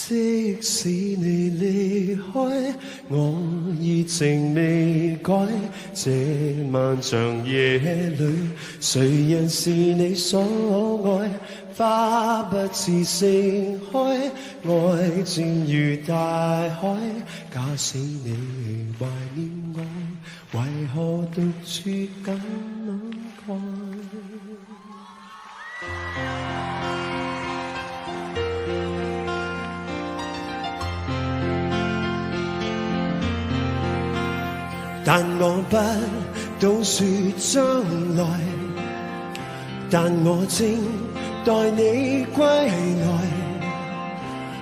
即使你离开，我热情未改。这漫长夜里，谁人是你所爱？花不似盛开，爱渐如大海。假使你怀念我，为何独处感慨？但我不懂说将来，但我正待你归来。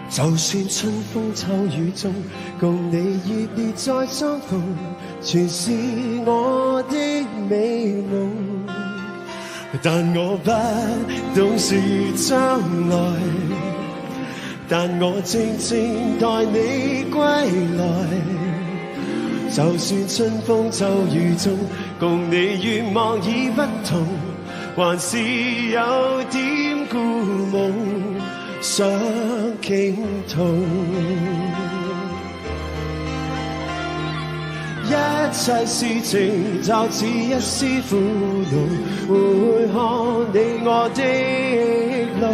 就算春风秋雨中，共你热烈再相逢，全是我的美梦。但我不懂说将来，但我正待你归来。就算春风秋雨中，共你愿望已不同，还是有点故梦想倾吐。一切事情就似一丝苦惱，回看你我的路。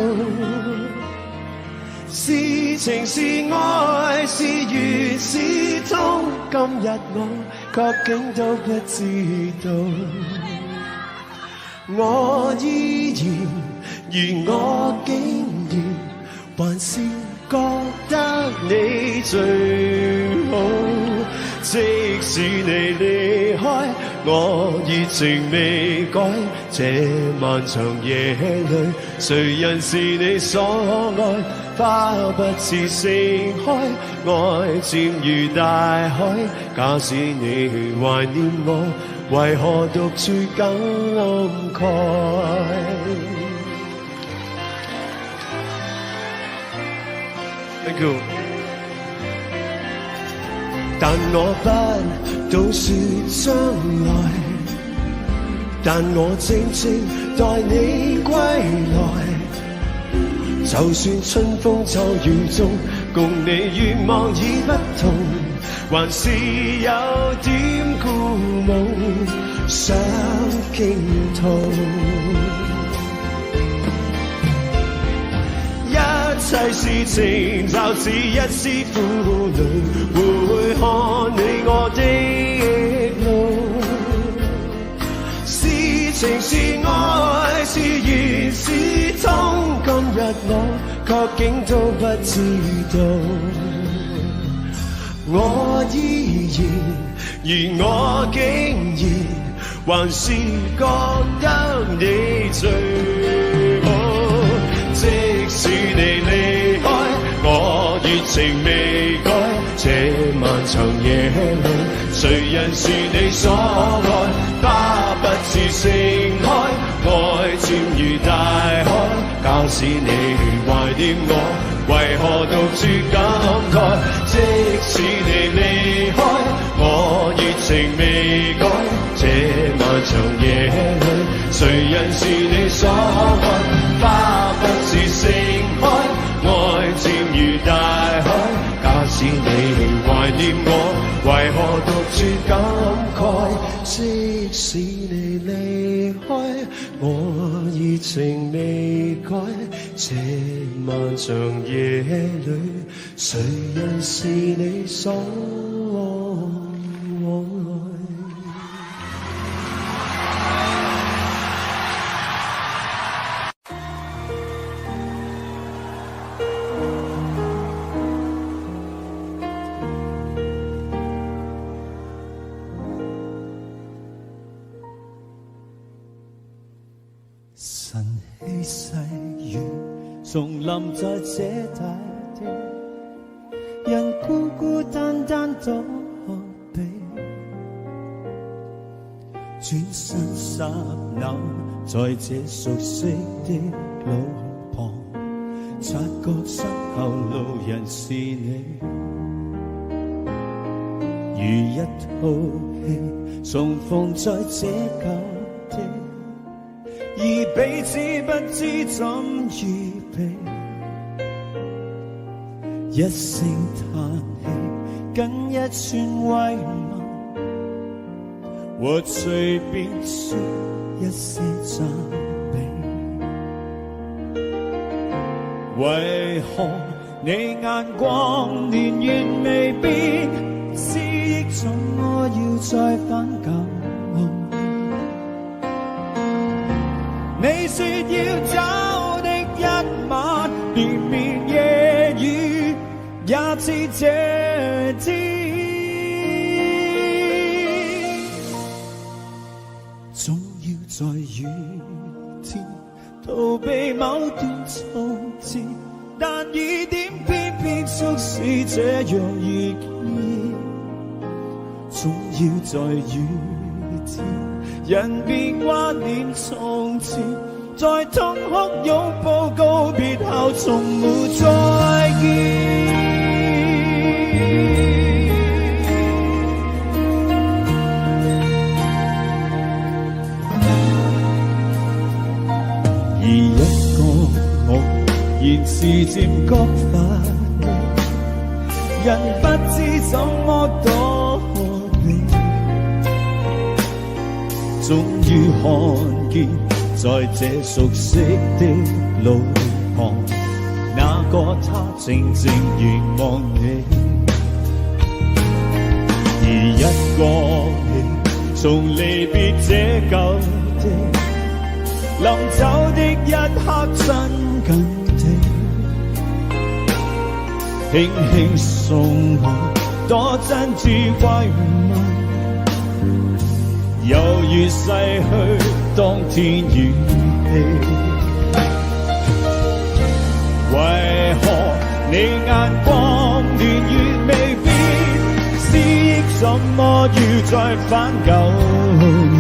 是情是愛是緣是痛，今日我確竟都不知道。我依然而我竟然還是覺得你最好。即使你離開，我熱情未改。這漫長夜裏，誰人是你所愛？花不似盛開，愛漸如大海。假使你懷念我，為何獨處感慨？Thank you。但我不懂說將來，但我正待你歸來。就算春風秋雨中，共你願望已不同，還是有點故夢想傾吐。一切事情就似一絲苦惱，回看你我的路。是情是愛是緣是痛，今日我確竟都不知道。我依然而我竟然還是覺得你最好。即使你離開，我熱情未改。這漫長夜裏，誰人是你所愛？花不似盛開，愛漸如大海。假使你懷念我，為何獨處感慨？即使你離開，我熱情未改。這漫長夜裏，誰人是你所愛？花不似盛開，愛漸如大海。假使你懷念我，為何獨處感慨？即使你離開，我熱情未改。這漫長夜裏，誰人是你所愛？晨曦細雨重臨在這大地，人孤孤單單躲避，轉身霎那在這熟悉的路旁，察覺身後路人是你，如一套戲重逢在這舊地，而彼此不知怎預備，一聲嘆氣，跟一串慰問，和隨便說一些讚美。為何你眼光年月未變，思憶中我要再返舊？你說要走的一晚，連綿夜雨也似這天，總要在雨天逃避某段從前，但雨點偏偏促使這樣遇見，總要在雨天人便掛念從前，在痛哭擁抱告別後從沒再見。而一個我現時漸覺乏力，人不知怎麼躲避，終於看見在這熟悉的路旁，那個他靜靜凝望你，而一個你從離別這舊地，臨走的一刻親近地，輕輕送我多真摯慰問，猶如逝去當天與地。為何你眼光年月未變，思憶怎麼要再返舊年？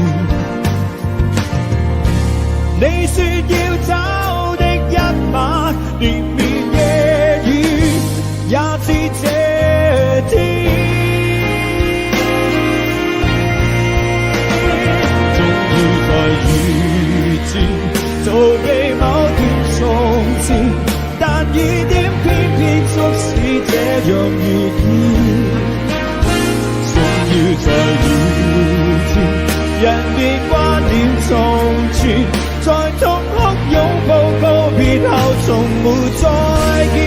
你說要走的一晚，連綿夜雨也似這天，終要在雨天逃避某段從前，但雨點偏偏促使這樣遇見，終要在雨天人便掛念從前，在痛哭擁抱告別後從沒再見。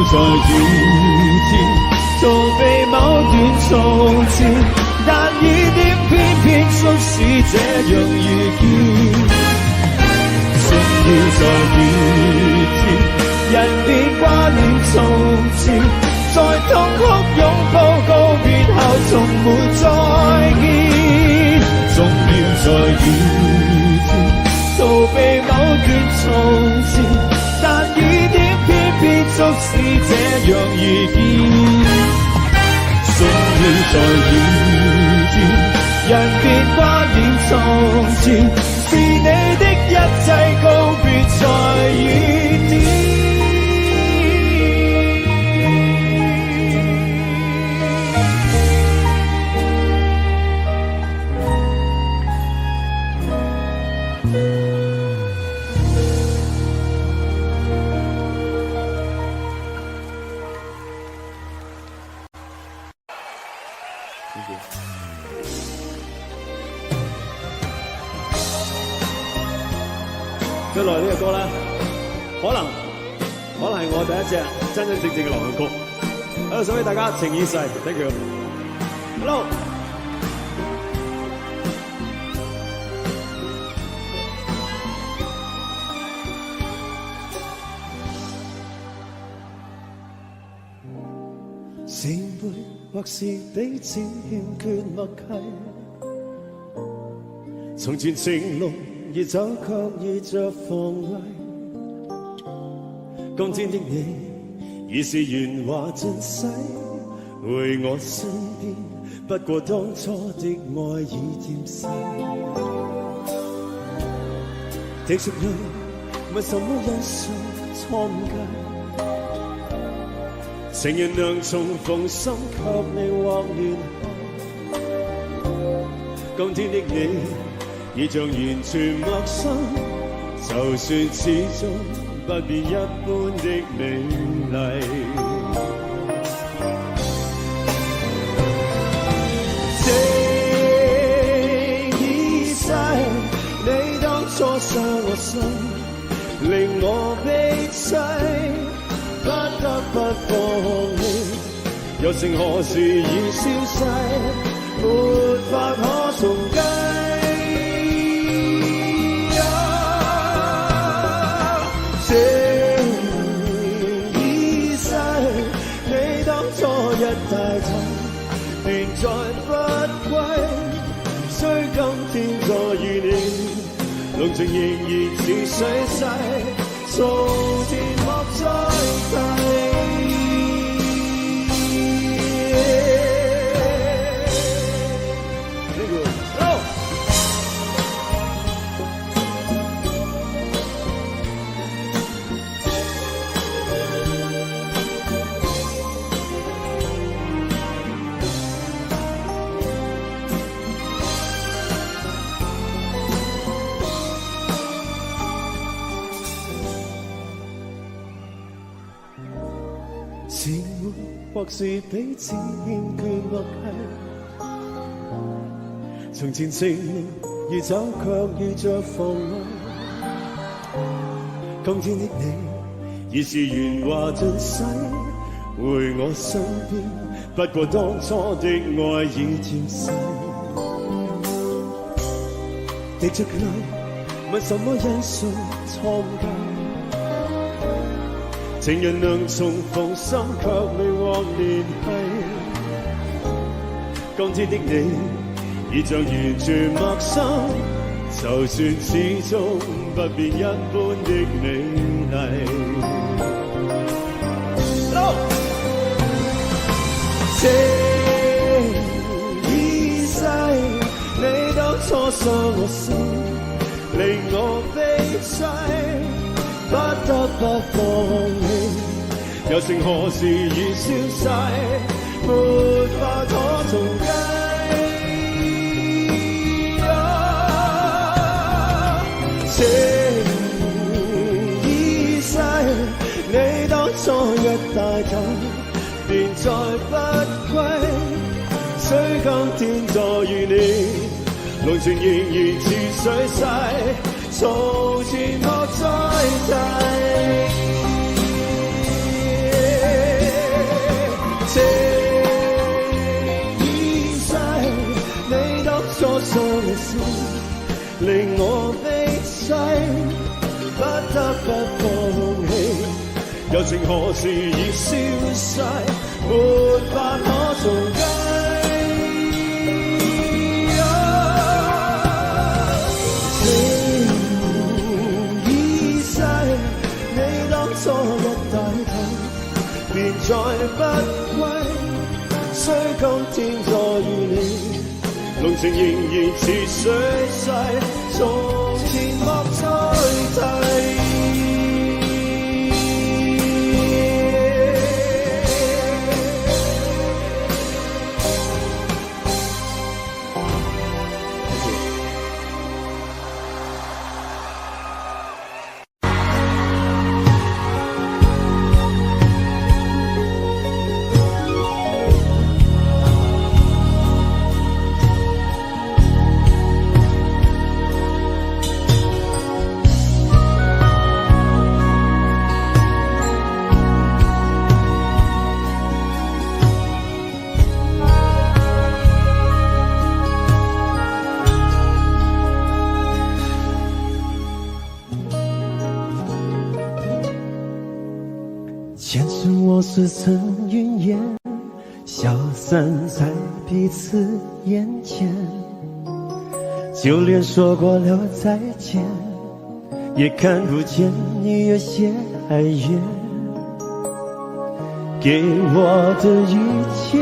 在雨天逃避某段從前，但雨點偏偏促使這樣遇見，終要在雨天人便掛念從前，在痛哭擁抱告別後從沒再見，終要在雨天逃避某段從前，但雨點偏偏促使這樣遇見，終要在雨天人便掛念從前，是你的一切告別在雨點。接落嚟呢個歌咧，可能係我第一隻真真正正嘅流行曲，喺度送俾大家情已逝 ，thank you。Hello。是會或是彼此欠缺默契，從前情濃熱酒卻意着防衛，今天的你已是圓滑盡世，回我身邊，不過當初的愛已漸逝。的屬裏沒什麼因素錯誤，情人能重逢心卻未獲聯繫。今天的你已像完全陌生，就算始終不變一般的美麗。情已逝，你當初傷我心，令我悲凄，不得不放棄。又剩何時已消逝，沒法可重計。情已逝，你當初一帶走，便再不歸。雖今天再遇你，濃情仍然似水逝，從前莫再提。是我或是彼此欠缺默契，從前承諾要走卻遇着妨礙。今天的你已是圓滑盡世，回我身邊，不過當初的愛已漸逝。滴着淚，問什麼因素錯誤，情人能重逢心卻未獲聯繫。今天的你已像完全陌生，就算始終不變一般的美麗。情已逝，你當初傷我心，令我悲凄，不得不放棄。又剩何時已消逝，沒法可重計。情已逝，你當初一帶走，便再不歸。雖今天再遇你，濃情仍然似水逝，從前莫再提。情已逝，你當初傷我心，令我悲凄，不得不放棄。又剩何時已消逝，沒法可重計。初一帶頭，便再不歸。雖今天再遇你，濃情仍然似水逝，從前莫再提。前世我是曾云烟，消散在彼此眼前，就连说过了再见，也看不见你有些哀怨。给我的一切，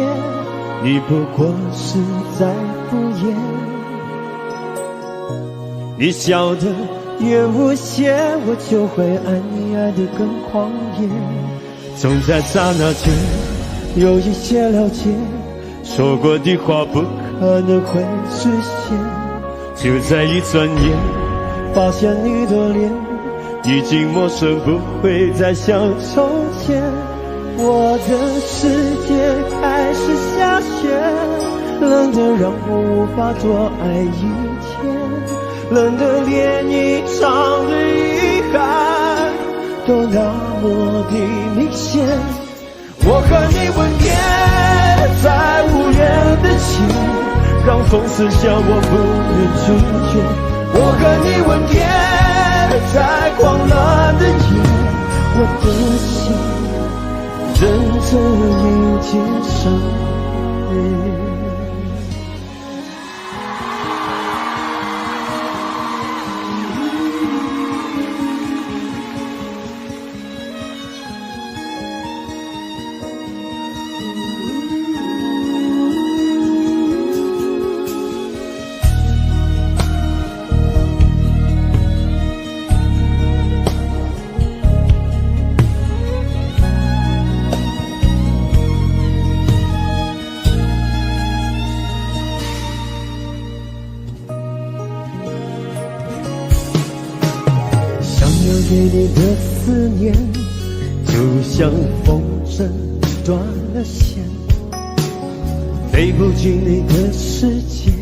你不过是在敷衍。你笑得越无邪，我就会爱你爱得更狂野。总在刹那间有一些了解，说过的话不可能会实现。就在一转眼，发现你的脸已经陌生，不会再像从前。我的世界开始下雪，冷得让我无法多爱一天，冷得连一场的遗憾都那么的明显。我和你吻别在无人的街，让风撕笑我不能拒绝。我和你吻别在狂乱的夜，我的心等着迎接伤悲。对你的思念就像风筝断了线，飞不进你的世界，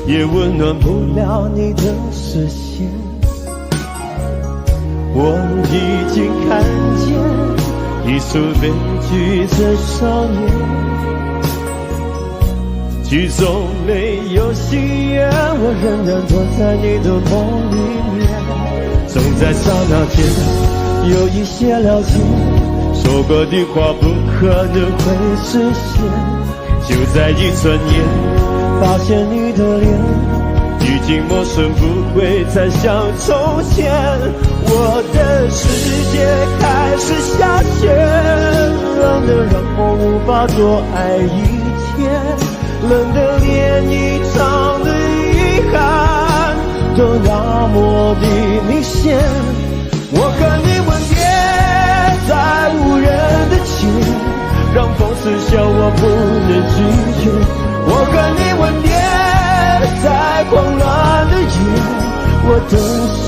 也温暖不了你的视线。我已经看见一出悲剧的少年，剧中没有喜悦，我仍然躲在你的梦里面。总在刹那间有一些了解，说过的话不可能会实现。就在一转眼，发现你的脸已经陌生，不会再像从前。我的世界开始下雪，冷得让我无法多爱一天，冷得连一场的遗憾都那么的明显。我和你吻别在无人的街，让风撕笑我不能拒绝。我和你吻别在狂乱的夜，我的心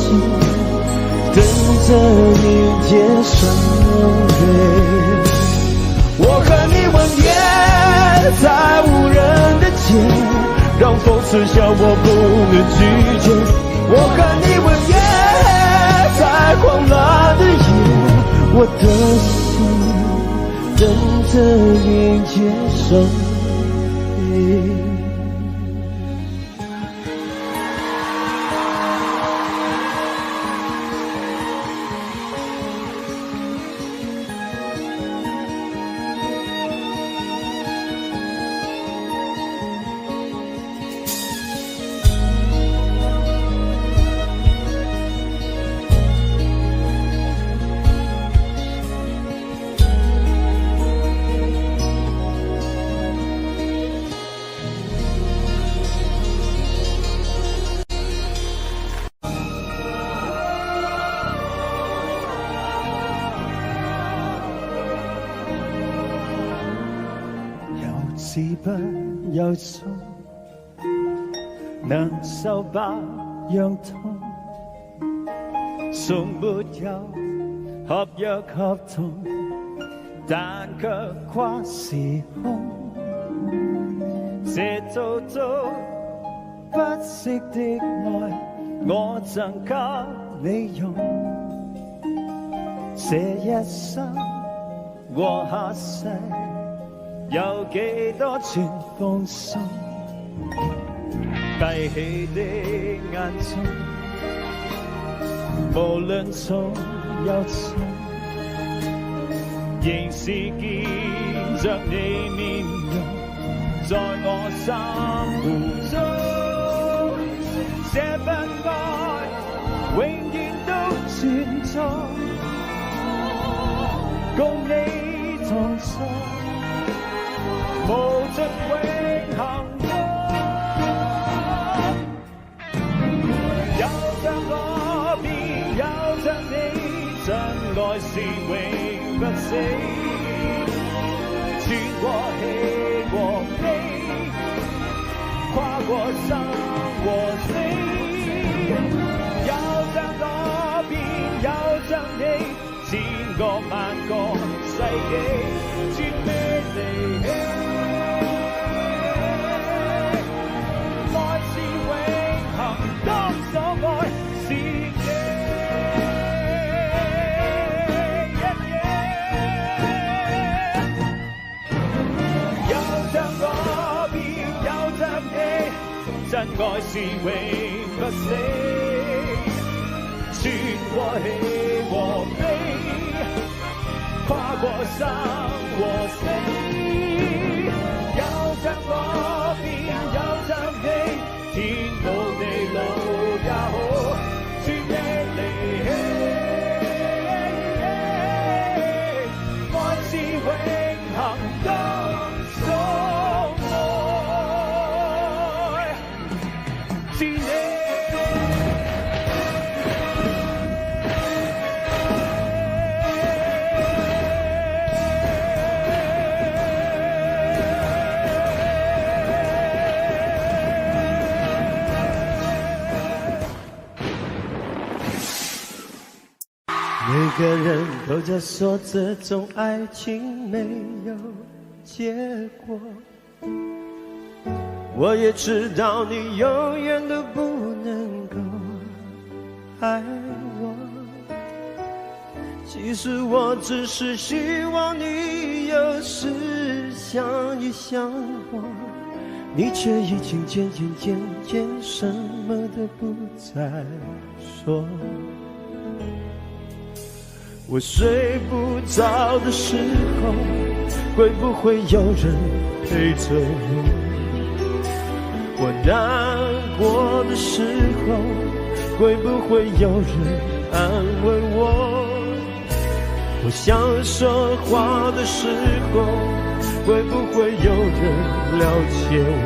等着迎接伤悲。我和你吻别在无人的街，让风撕笑我不能拒绝。我和你吻别在狂乱的夜，我的心等着迎接伤悲。是不由衷，能受百樣痛，從沒有合約合同，但卻跨時空，這做到不息的愛，我贈給你用，這一生和下世有幾多全放鬆，閉起的眼中，無論重又重，仍是見着你面容，在我心湖中，這份愛永遠都存在，共你痛楚，無盡永恆中，有着我便有着你，真愛是永不死，穿過喜和悲，跨過生和死，有着我便有着你，千個萬個世紀，絕未離棄。愛是永恆，當所愛是你。有着我便有着你，真愛是永不死，穿過喜和悲，跨過生和死，有着我便有着你，天高地老也好，絕未離棄。愛是永恆，當所愛是你。每个人都在说这种爱情没有结果，我也知道你永远都不能够爱我，其实我只是希望你有时想一想我，你却已经渐渐什么都不再说。我睡不着的时候，会不会有人陪着我？我难过的时候，会不会有人安慰我？我想说话的时候，会不会有人了解我？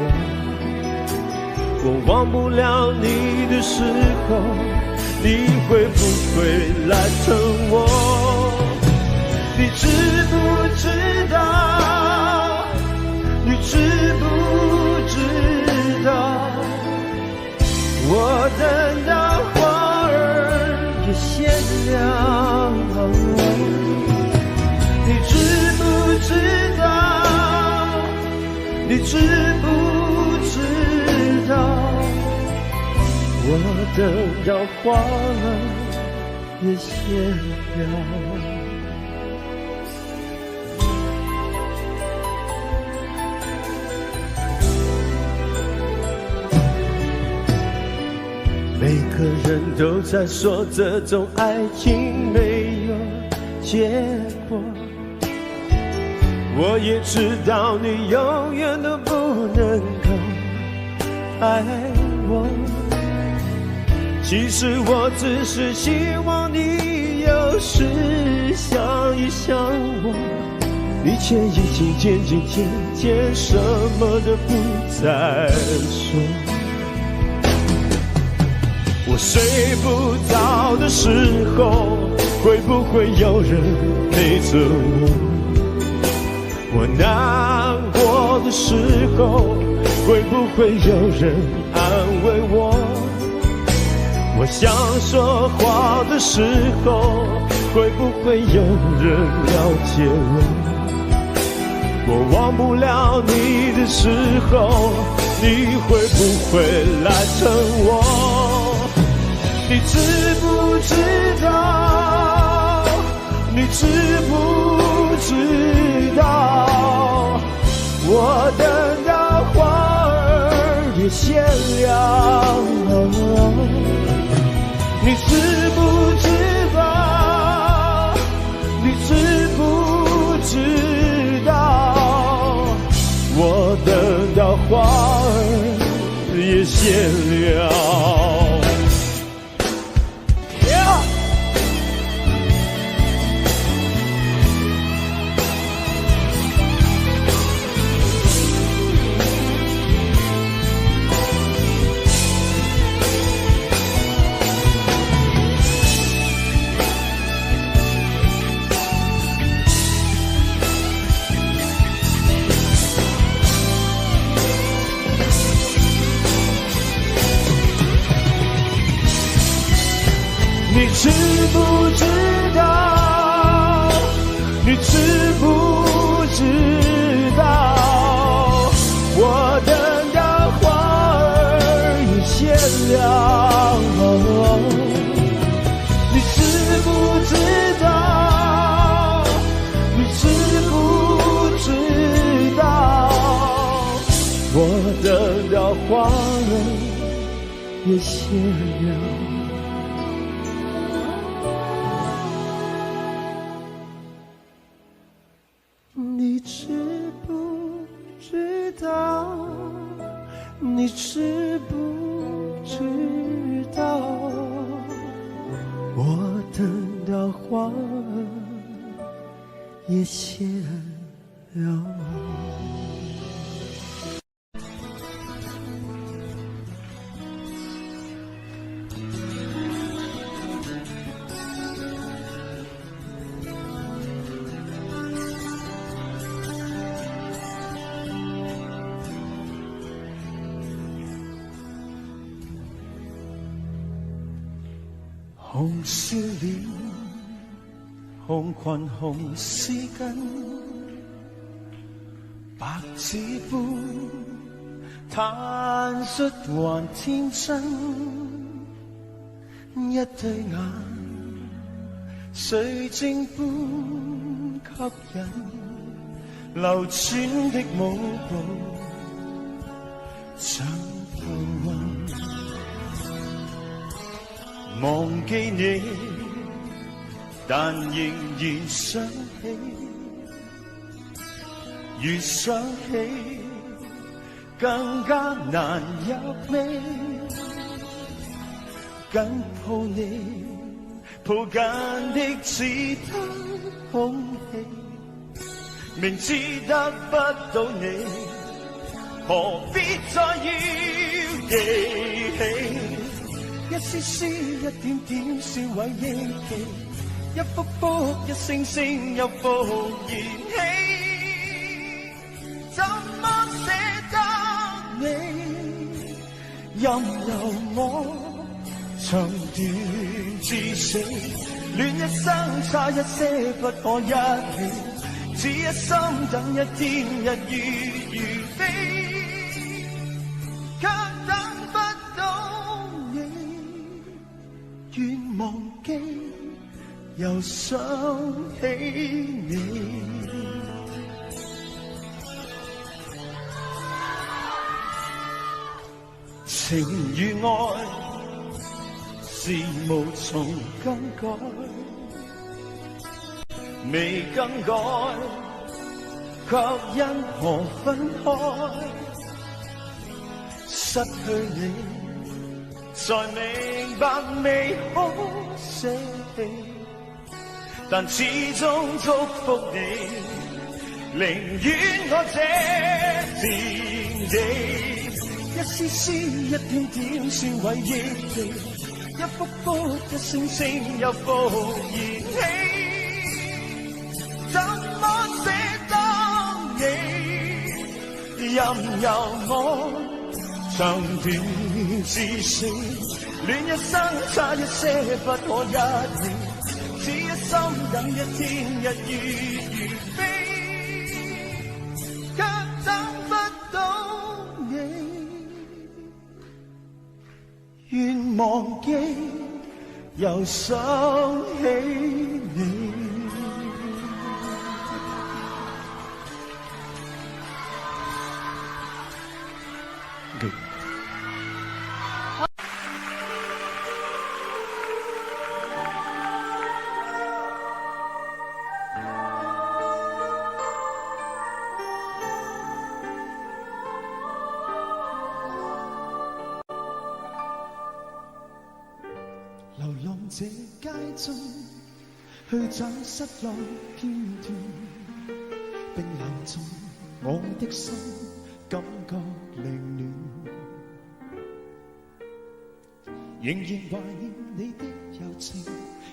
我忘不了你的时候，你会不会来疼我？你知不知道？你知不知道？我等到花儿也谢了。你知不知道？你知不知道？我等到花儿也谢了。每个人都在说这种爱情没有结果，我也知道你永远都不能够爱我，其实我只是希望你有时想一想我，你却已经渐什么都不再说。我睡不着的时候，会不会有人陪着我？我难过的时候，会不会有人安慰我？我想说话的时候，会不会有人了解我？我忘不了你的时候，你会不会来疼我？你知不知道？你知不知道？我等到花儿也谢了。你知不知道？你知不知道？我等到花儿也谢了。不知道？你知不知道？我等到花儿也谢了，你知不知道？你知不知道？我等到花儿也谢了。你知不知道？你知不知道？我等到花儿也谢了。红笑脸，红裙红丝巾，白纸般坦率還天真，一對眼水晶般吸引，流轉的舞步像浮雲。忘記你，但仍然想起，越想起更加難入味。緊抱你，抱緊的只得空氣，明知得不到你，何必再要記起？一絲絲，一點點，燒毀憶記，一幅幅，一聲聲，又復燃起。怎麼捨得你？任由我長斷至死，戀一生差一些，不可一起，只一心等一天，日月如飛，卻等不到你。願忘記，又想起你。情與愛是無從更改，未更改，卻因何分開？失去你，才明白未可捨棄，但始終祝福你，寧願我這戰役，一絲絲，一點點，燒毀憶記，一幅幅，一聲聲，又復燃起。怎麼捨得你？任由我長斷至死，戀一生差一些，不可一起，只一心等一天，日月如飛，卻等不到你。願忘記，又想起你。流浪這街中，去找失落片段，並留在我的心，感覺凌亂。仍然懷念你的柔情，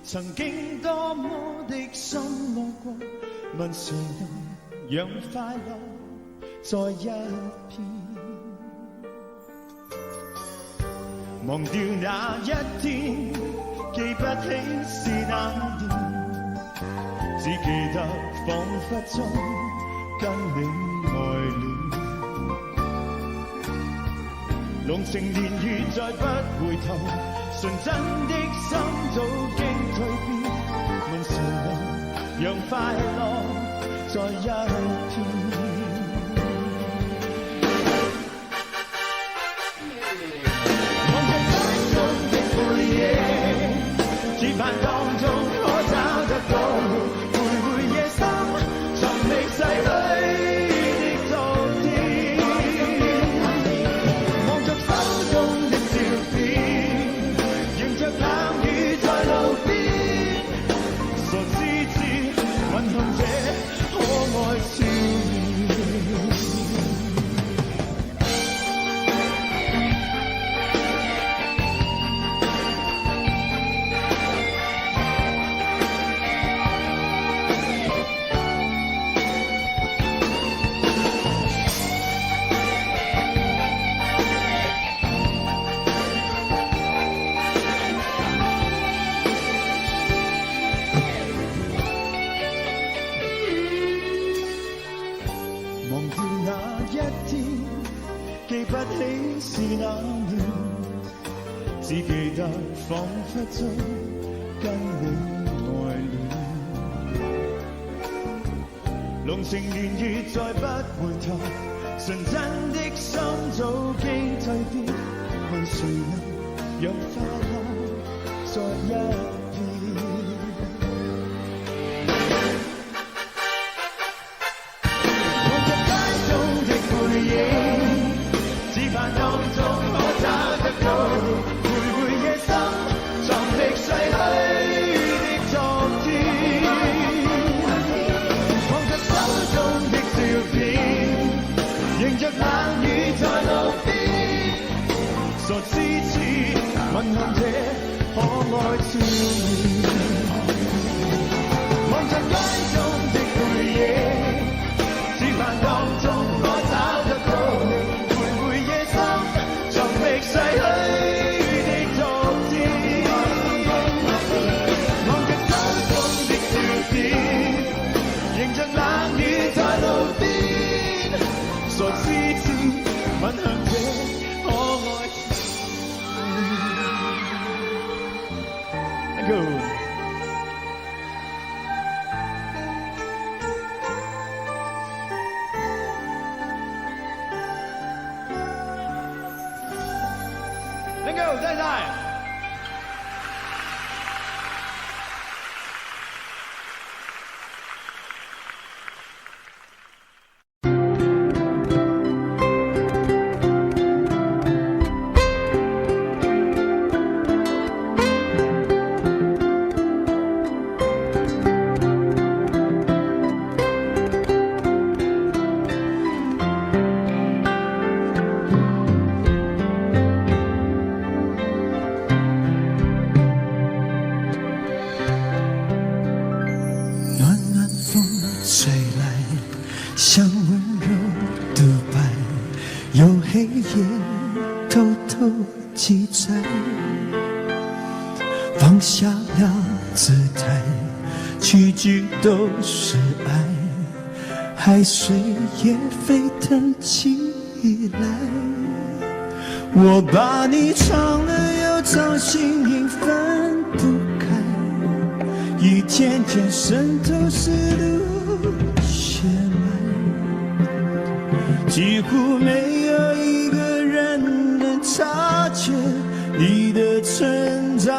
曾經多麼的深愛過，問誰能讓快樂在一片？忘掉那一天，記不起是哪年，只記得彷彿中跟你愛戀。濃情年月再不回頭，純真的心早經蛻變。問誰能讓快樂再一天？只盼當中可找得到徘徊夜深尋覓逝去的昨天，望着手中的照片，迎着冷雨在路邊，傻痴痴吻向這可愛少年。記不起是哪年，只記得彷彿中跟你愛戀。濃情年月再不回頭，純真的心早經蛻變。問誰能讓快樂再一遍？望着街中的背影，只盼當中可找得到徘徊夜深尋覓逝去的昨天，望着手中的照片，迎着冷雨在路邊，傻痴痴吻向這可愛少年。望着街中的背影，只盼當中可找得到逝去的昨天，望着手中的照片，迎着冷雨在路邊，傻痴痴吻向這可愛少年。Thank you。Thank you， 謝謝。像温柔独白，有黑夜偷偷记载，放下了姿态，句句都是爱，海水也沸腾起来。我把你唱了又唱，心影分不开，一天天渗透湿度血脉，几乎没有一个人能察觉你的存在。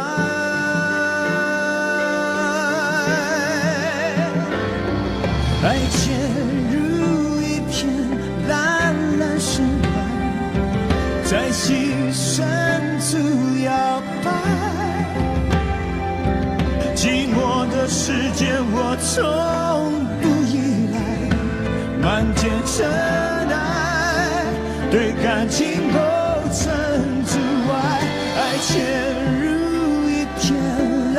爱潜入一片蓝蓝深海，在心深处摇摆。寂寞的时间我从不依赖，漫天尘埃对感情构成阻碍。爱潜入一片蓝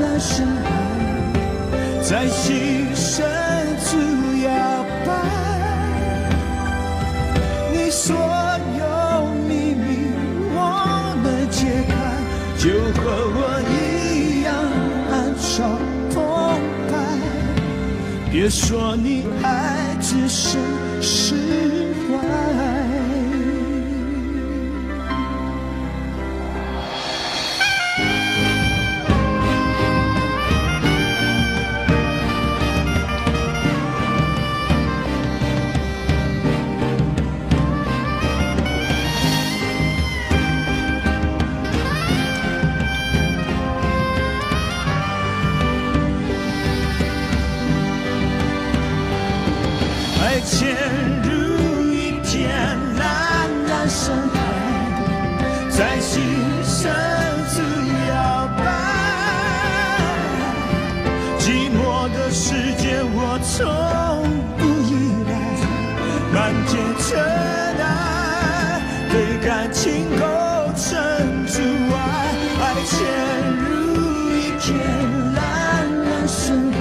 蓝深海，在心深处摇摆。你所有秘密我能解开，就和我一别说你爱只剩释怀。潜入一片蓝蓝深海，在心深处摇摆。寂寞的世界，我从不依赖，满街尘埃，对感情构成阻碍。爱潜入一片蓝蓝深海，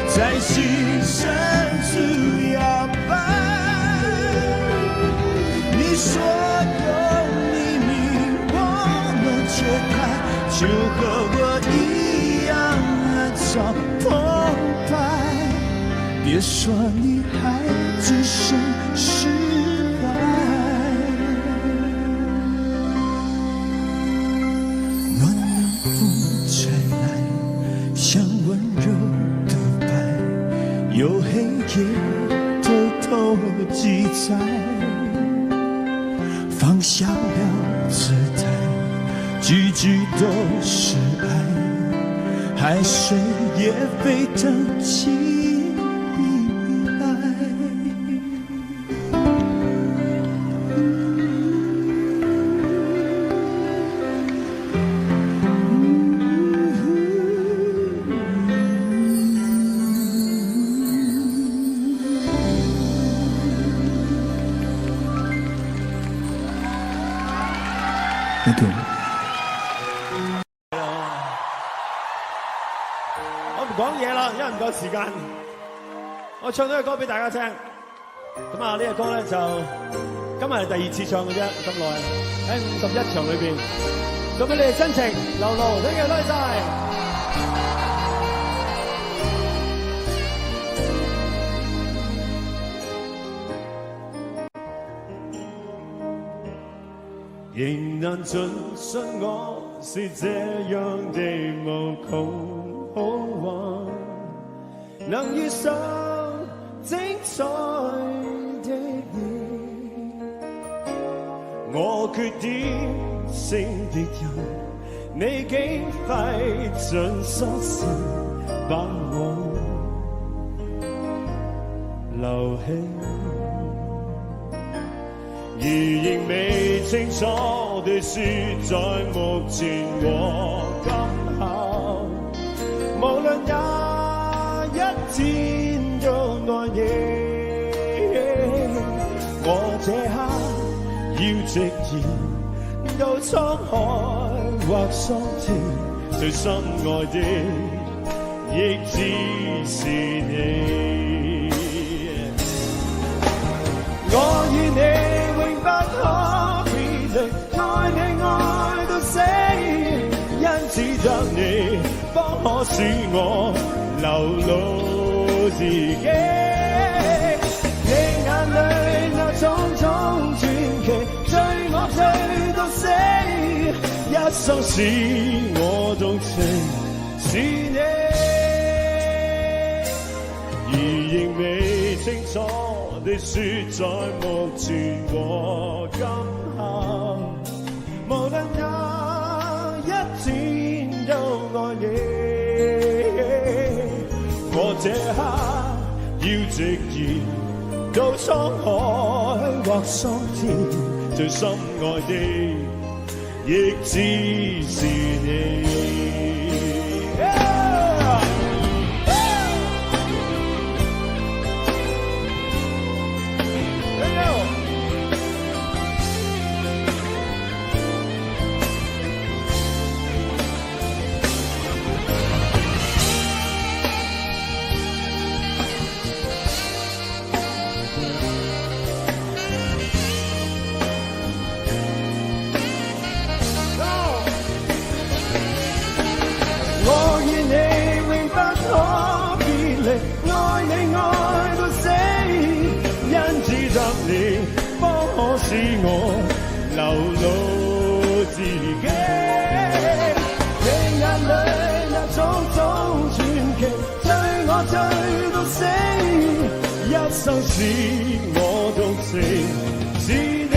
在心深处。所有秘密我们揭开，就和我一样暗潮澎湃。别说你还只剩释怀，暖暖风吹来，像温柔的白，有黑夜偷偷记载。放下了姿态，句句都是爱，海水也沸腾起来。我唔講嘢啦，因為唔夠時間。我唱咗個歌俾大家聽。咁啊，呢個歌咧就今日係第2次唱嘅啫，咁耐喺51場裏邊，送俾你哋真情流露，聽日多謝晒。仍難盡信我是這樣的無窮好玩，能遇上精彩的你，我缺點性的人，你竟費盡心思把我留起。而仍未清楚地說，在目前和今後，無論哪一天都愛你。我這刻要直言到滄海或桑田，最深愛的亦只是你。我與你永不可別離，愛你愛到死，因只得你方可使我流露自己。你眼裏那種種傳奇，追我追到死，一生使我動情是你，而仍未清楚地說，在目前和今後，無論哪一天都愛你。我這刻要直言到滄海或桑田，最深愛的亦只是你。過去到死，一生使我獨情是你。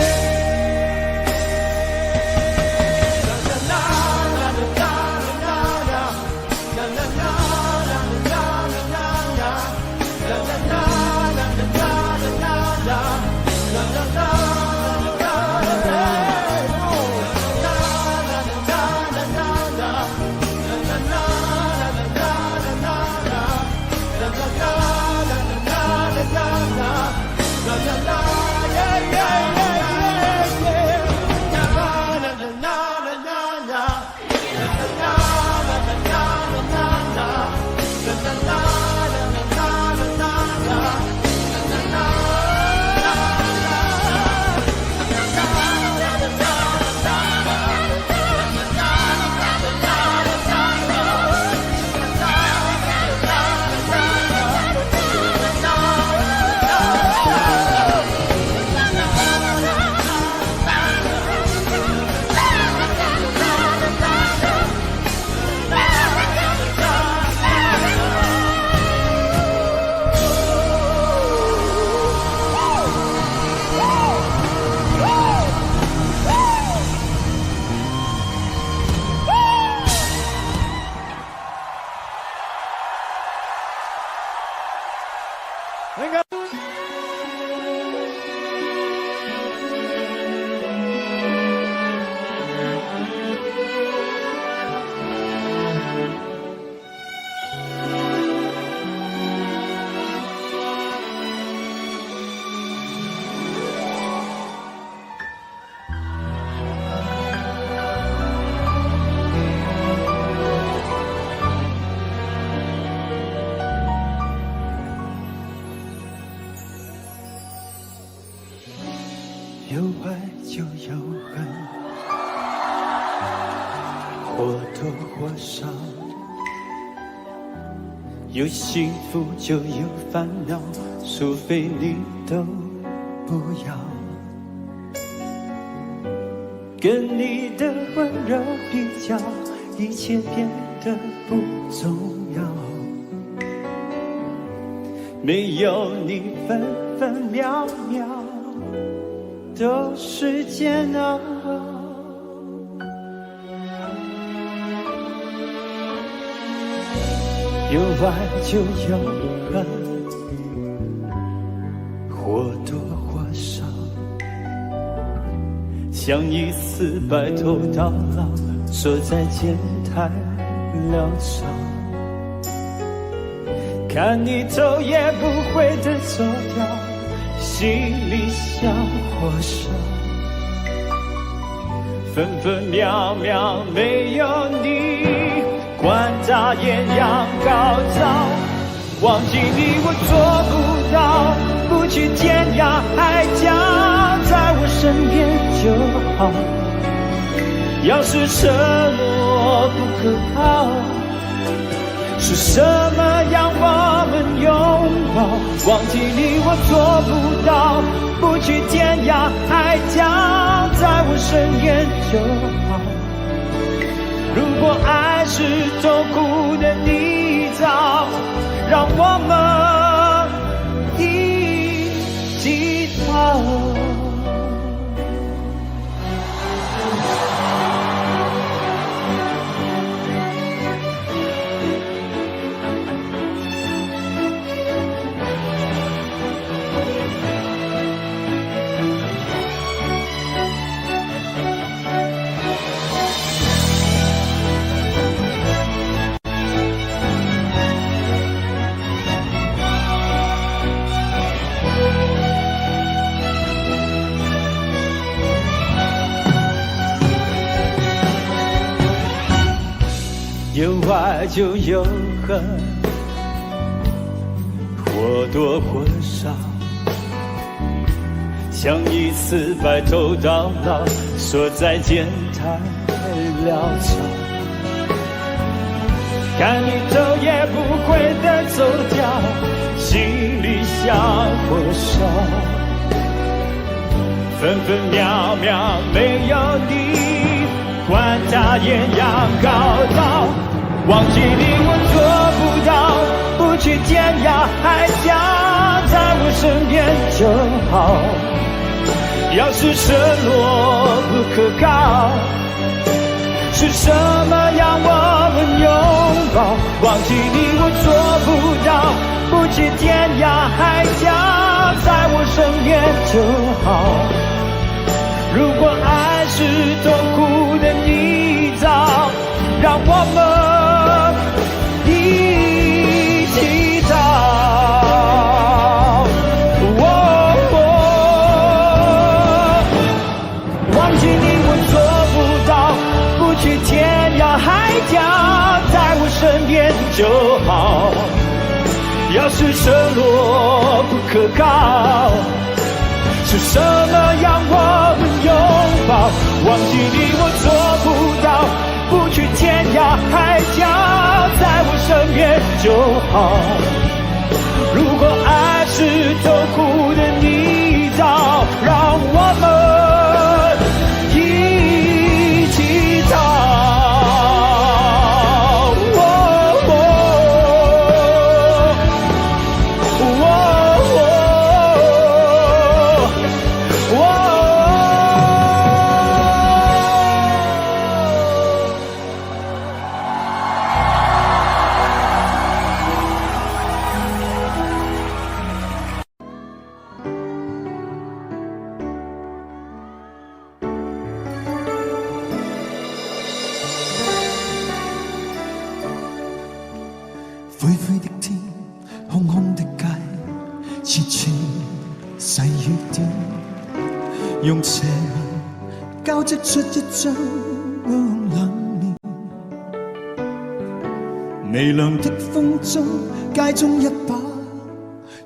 有爱就有恨，或多或少，有幸福就有烦恼，除非你都不要。跟你的温柔比较，一切变得不重要。没有你分分秒秒都是煎熬，有爱就有恨，或多或少，相依似白头到老，说再见太潦草，看你头也不回的走掉，心里像火烧，分分秒秒没有你，管他艳阳高照，忘记你我做不到，不去天涯海角，在我身边就好。要是承诺不可靠，是什么让我们拥抱？忘记你我做不到，不去天涯海角，在我身边就好。如果爱是痛苦的泥沼，让我们一起逃。有爱就有恨，或多或少，像一次白头到老，说再见太潦草，看你头也不回的走掉，心里像火烧，分分秒秒没有你，管它艳阳高照，忘记你我做不到，不去天涯海角，在我身边就好。要是承诺不可靠，是什么让我们拥抱？忘记你我做不到，不去天涯海角，在我身边就好。如果爱是痛苦的泥沼，让我们一起逃。忘记你我做不到，不去天涯海角，在我身边就好。要是承诺不可靠，是什么让我们拥抱？忘记你我做不到，不去天涯海角，在我身边就好。如果爱是痛苦的泥沼，让我们一起逃。灰灰的天，空空的街，切切細雨點，用斜紋交織出一張冷面。微涼的風中，街中一把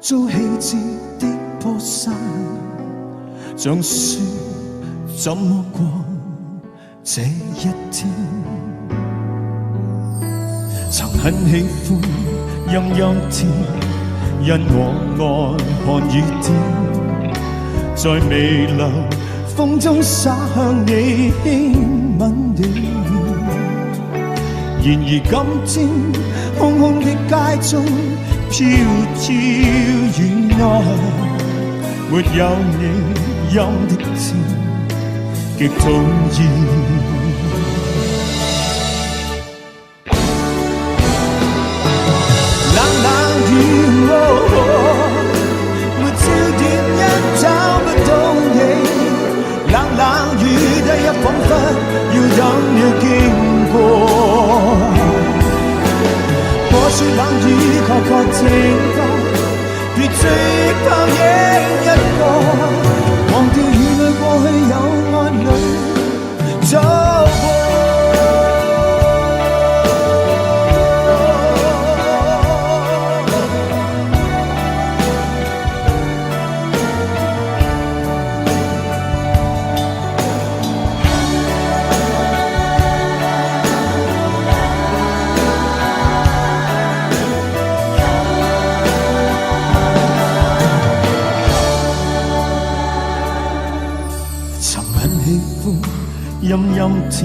遭棄置的破傘，像說怎麼過這一天。曾很喜歡陰陰天，因我愛看雨點，在微涼風中灑向你輕吻的面。然而今天空空的街中，飄飄雨內，沒有你陰的天，極討厭。沒焦點因找不到你，冷冷雨的一彷彿要等了經過。我說冷雨確確停吧，別追泡影一個，忘掉雨裏過去有愛侶走過。陰陰天，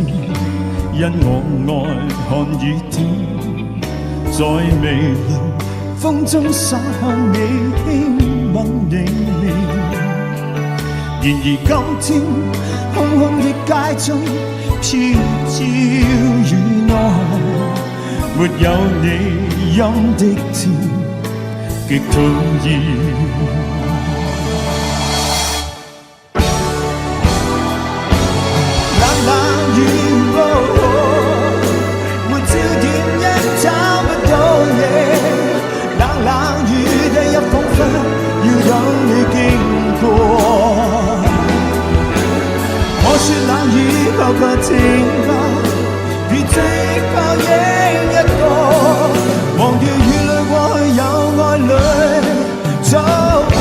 因我愛看雨點，在微涼風中灑向你輕吻你面。然而今天空空的街中，飄飄雨內，沒有你陰的天，極討厭。確確停吧，別追泡影一個，忘掉雨裏過去有愛侶走過。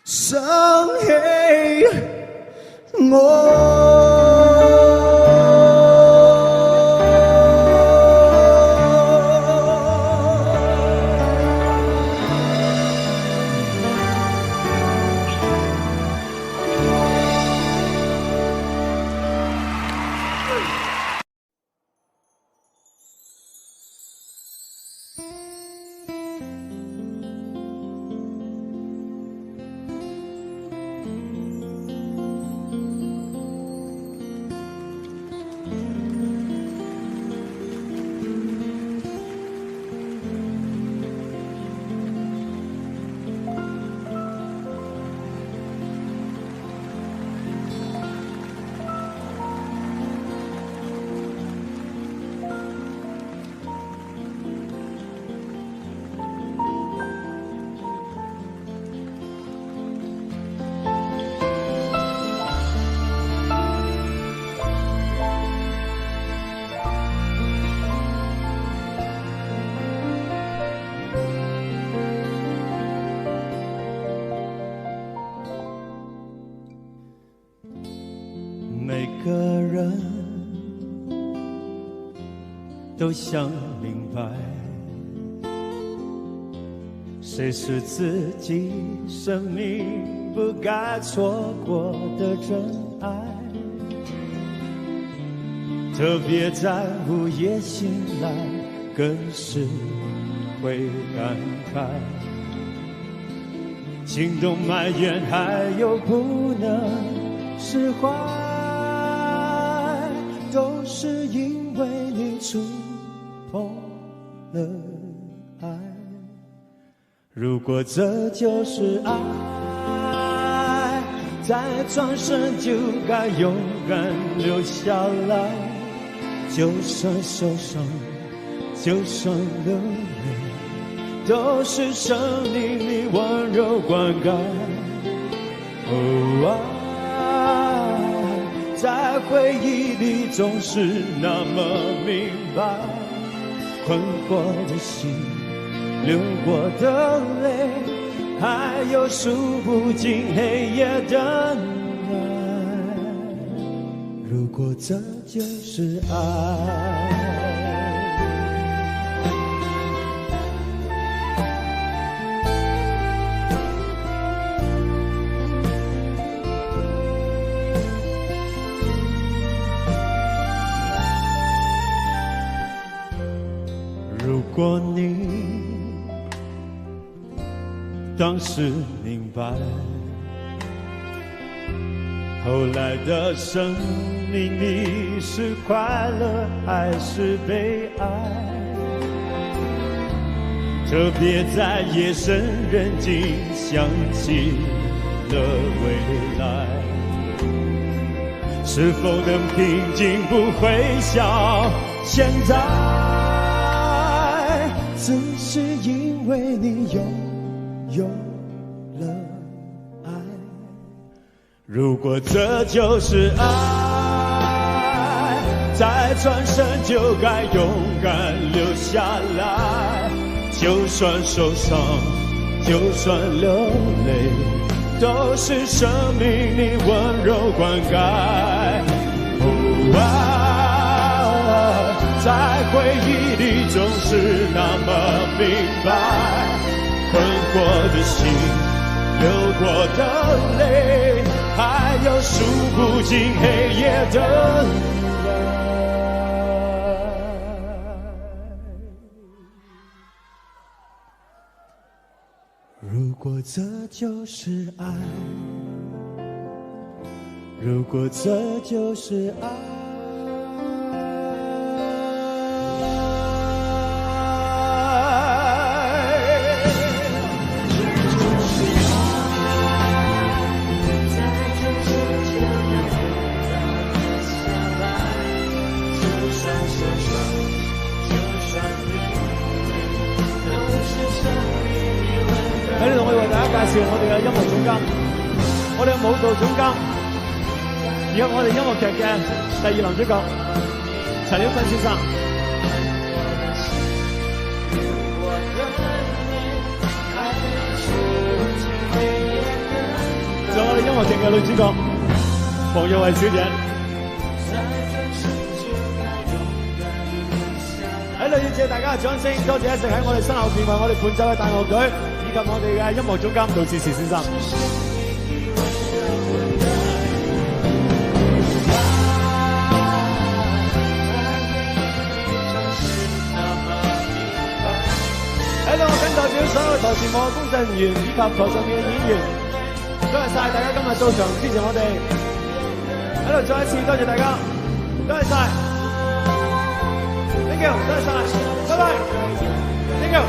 傷起我。每个人都想明白，谁是自己生命不该错过的真爱。特别在午夜醒来，更是会感慨，心动埋怨还有不能释怀，都是因为你触碰了爱。如果这就是爱，再转身就该勇敢留下来。就算受伤，就算流泪，都是生命里温柔灌溉。在回忆里总是那么明白，困惑的心，流过的泪，还有数不尽黑夜等待。如果这就是爱，如果你当时明白，后来的生命里是快乐还是悲哀，特别在夜深人静想起了未来，是否能平静不会像现在，只是因为你有了爱。如果这就是爱，再转身就该勇敢留下来。就算受伤，就算流泪，都是生命里温柔灌溉。在回忆里总是那么明白，困惑的心，流过的泪，还有数不尽黑夜等待。如果这就是爱，如果这就是爱，喺呢度，我哋為大家介紹我哋嘅音樂總監，我哋嘅舞蹈總監，以及我哋音樂劇嘅第二男主角陳曉坤先生。樂劇嘅女主角黃耀慧小姐。喺度要謝大家嘅掌聲，多謝一直喺我哋身後邊為我哋伴奏嘅大樂隊，以及我哋嘅音樂總監杜志時先生。喺度我謹代表所有台前幕後工作人員以及台上面嘅演員，多謝晒大家今日到場支持我哋。喺度再一次多謝大家，多謝晒。Thank you， 多謝晒，拜拜。Thank you。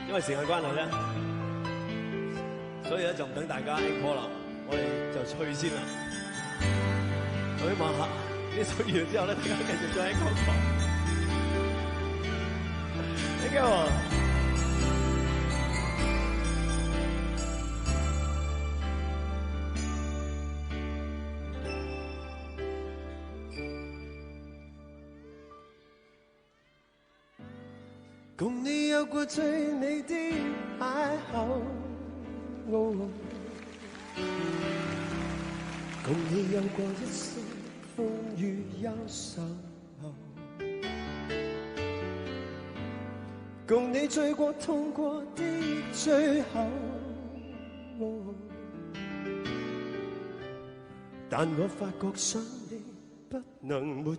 因為時間關係咧，所以咧就唔等大家 encore 啦，我哋就吹先啦。我希望下呢首完之後咧，大家繼續再 encore。Thank you。共你有過最美的邂逅，共你有過一生風雨憂愁，共你醉過痛過的最後，但我發覺想你不能沒有。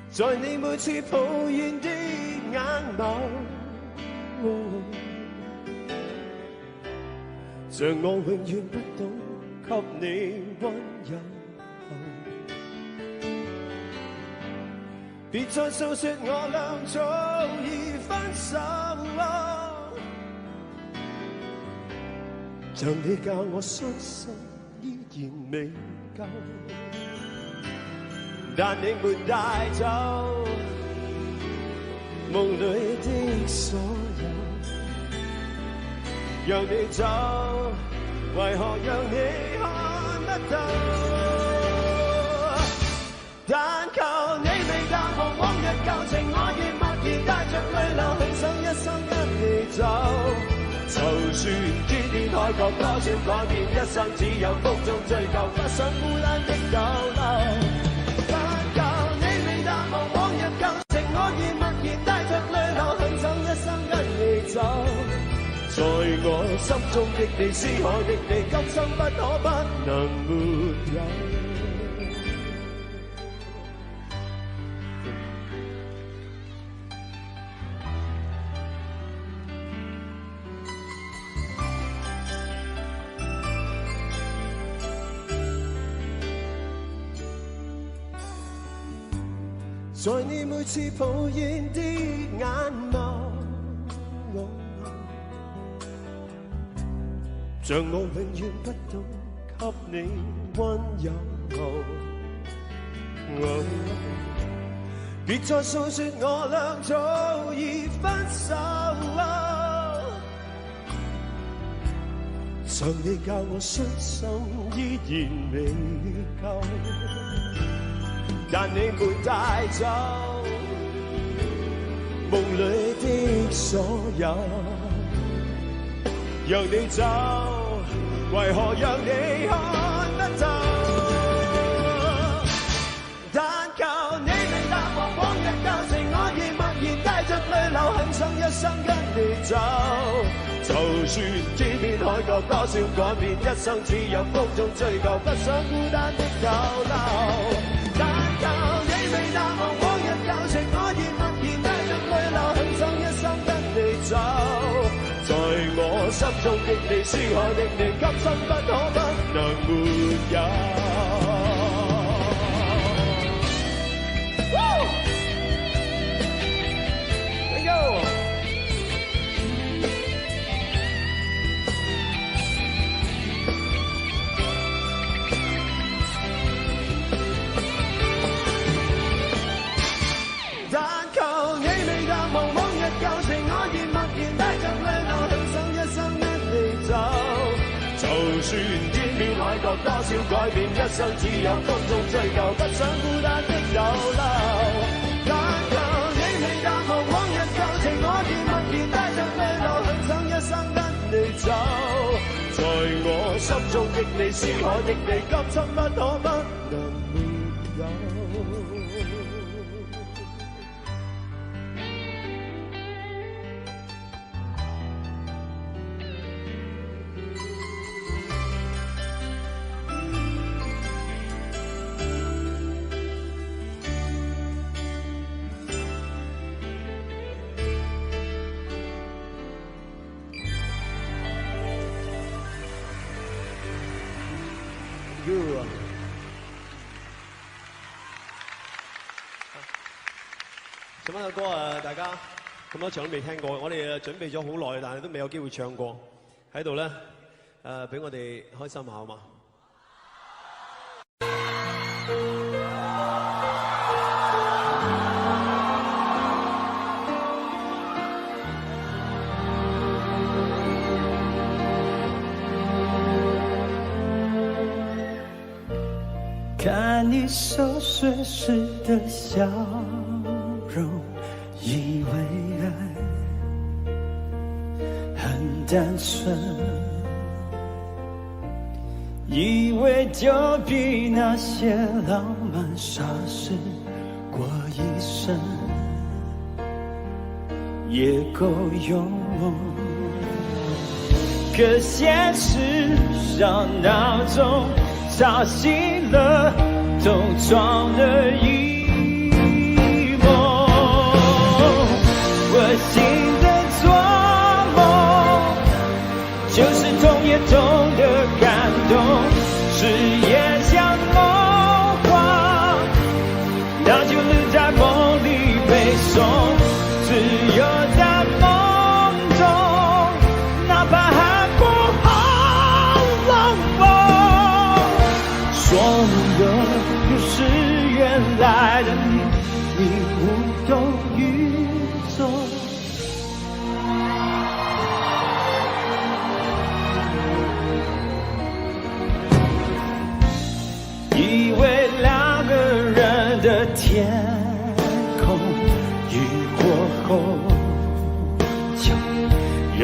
在你每次抱怨的眼眸，像我永遠不懂給你溫柔。別再訴說我倆早已分手，像你教我傷心依然未夠。但你沒帶走夢裏的所有，讓你走，為何讓你看不到？但求你未淡忘往日舊情，我亦默然帶着淚流，很想一生跟你走。就算天邊海角多少改變，一生只有風中追求，不想孤單的逗留。往日舊情，我已默然帶着淚流，很想一生跟你走。在我心中的你，思海的你，今生不可不能沒有。在你每次抱怨的眼眸，像我永遠不懂給你溫柔。別再訴說我倆早已分手，像你教我傷心依然未夠。但你沒帶走夢裏的所有，讓你走，為何讓你看不透？但求你未淡忘往日舊情，我亦默然帶着淚流，很想一生跟你走。就算天邊海角多少改變，一生只有風中追求，不想孤單的逗留。但求你未淡忘往日舊情，我亦默然中的你，思海的你，今生不可不能沒有。Thank you。但求你未淡忘往日舊情，我願默然帶着淚流去想一生跟你走。就算天邊海角多少改變，一生只有風中追求，不想孤單的逗留。但求你未淡忘往日舊情，我願默然帶着淚流去想一生跟你走。在我心中的你，思海的你，今生不可不能沒有。咁樣嘅歌大家咁多場都未聽過，我哋準備咗好耐，但係都未有機會唱過。喺度咧，俾我哋開心下好嘛？看你熟睡时的笑容，以为爱很单纯，以为就比那些浪漫傻事过一生也够用。可现实上闹钟吵醒了东窗的一梦，我醒的做梦，就是痛也痛的感动，誓言像梦话，那就留在梦里背诵，只有在梦中，哪怕还不好冷风，说有是原来的你，你无动于衷。以为两个人的天空，雨过后就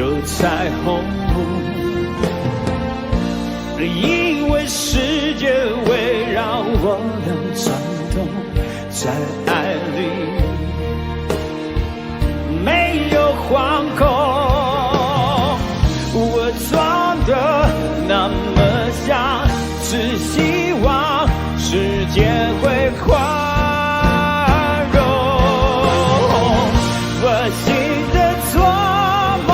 有彩虹。以为世界围绕我能转动，在爱里没有惶恐。我装的那么像，只希望世界会宽容。我醒的做梦，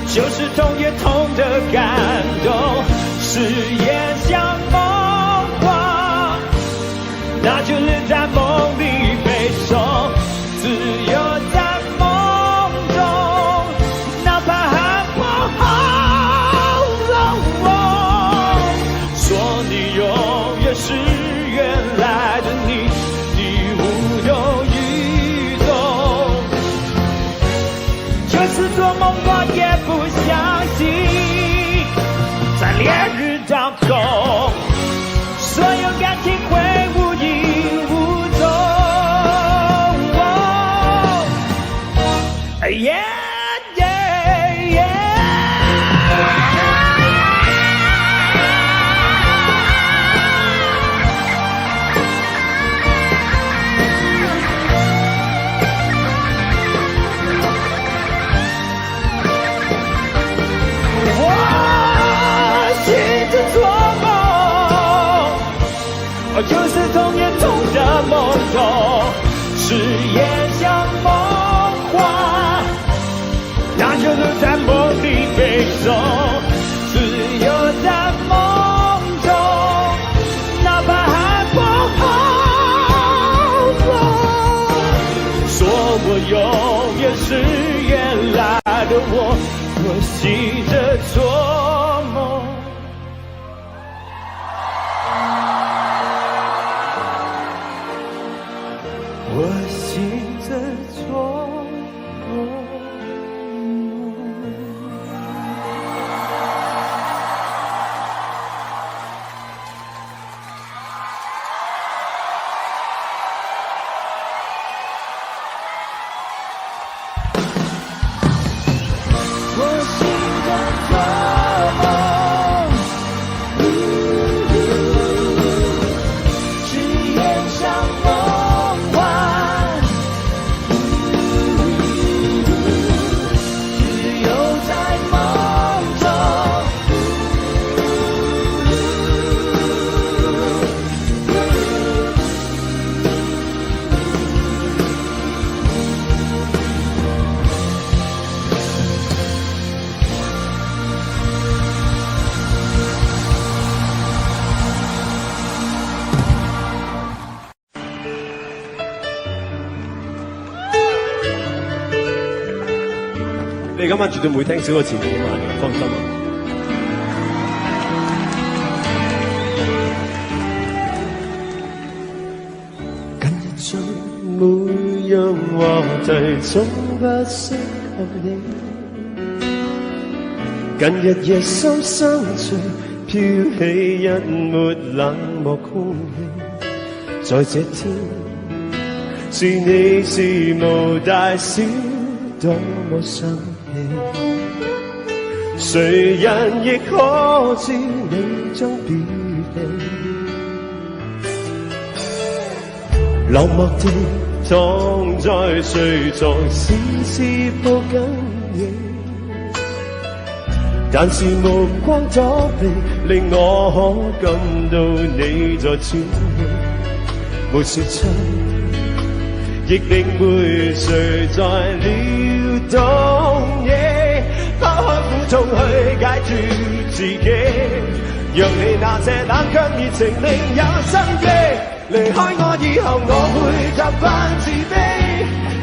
就是痛也痛的感动，誓言像梦话，那就留在梦里背诵，只有在梦中，哪怕还不好冷梦，说你永远是原来的你，你无动于衷，就是做梦我也不相信，在烈日当中，所有感情会无影无踪。Yeah, yeah, yeah. 我醒着做梦，就是痛也痛的梦中，誓言像梦话，那就留在梦里背是原来的我，我醒着做梦。我醒着做梦。你今晚絕對唔會聽少過前幾晚嘅，放心。近日將每樣話題總不適合你，近日夜深深處飄起一抹冷漠空氣，在這天是你事無大小多麼生氣，誰人亦可知你將別離，冷漠地躺在睡床，絲絲抱緊你，但是目光躲避，令我可感到你在喘氣，沒說出亦並沒誰在撩動你，拋開苦痛去解脫自己，讓你那些冷卻熱情另有生機。離開我以後，我會習慣自卑，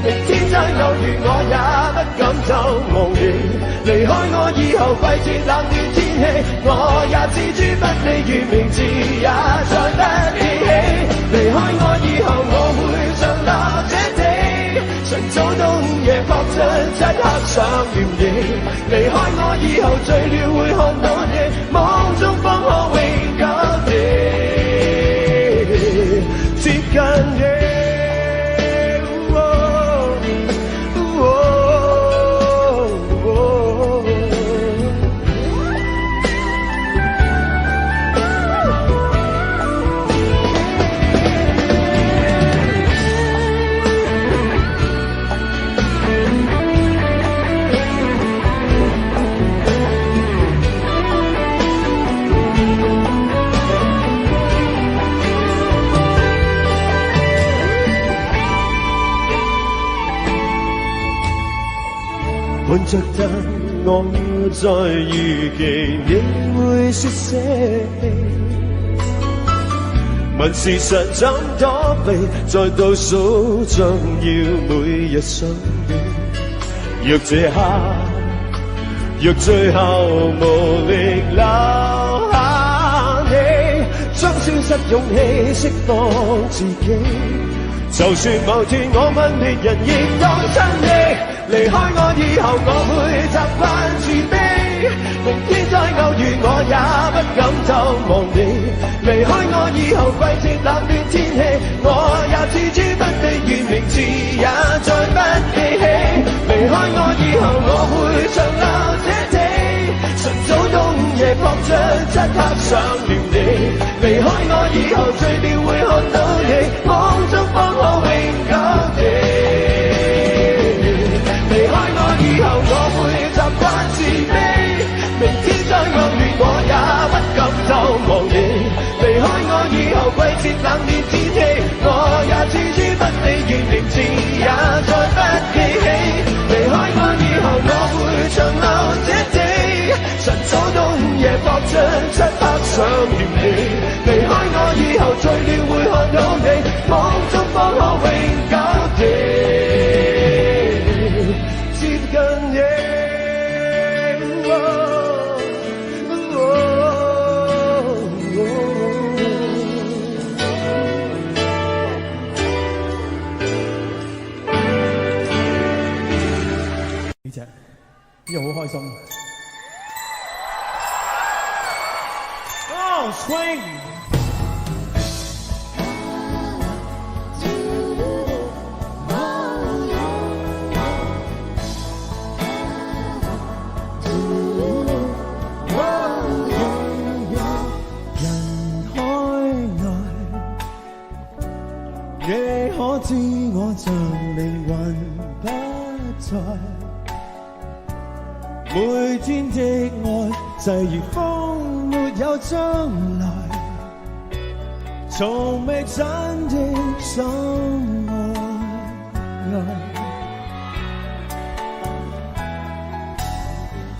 明天再偶遇我也不敢就忘記。離開我以後，季節冷暖天氣，我也置諸不理，如名字也再不記起。離開我以後，我會長留這地，晨早冬夜撲出漆黑想念你。離開我以後，醉了會看到你，夢中方可永久地接近你。看着燈，我在預期你會說捨棄，問事實怎躲避，在倒數將要每日想你。若這刻，若最後無力留下你，將消失勇氣釋放自己。就算某天我問別人，亦當真你。離開我以後，我會習慣自卑，明天再偶遇我也不敢就忘你。離開我以後，季節冷暖天氣，我也置諸不理，連名字也再不記起。離開我以後，我會長留這地，晨早冬夜撲出漆黑想念你。離開我以後，醉了會看到你，夢中方可永久地。離開我以後，我會習慣自卑，明天再偶遇我也不敢就忘你。離開我以後，季節冷暖天氣，我也置諸不理，連名字也再不記起。離開我以後，我會長留這地，晨早冬夜撲出漆黑想念你。離開我以後，醉了會看到你，夢中方可永久地你可知我像靈魂不在，每天的愛際如風，沒有將來，從未真的深愛。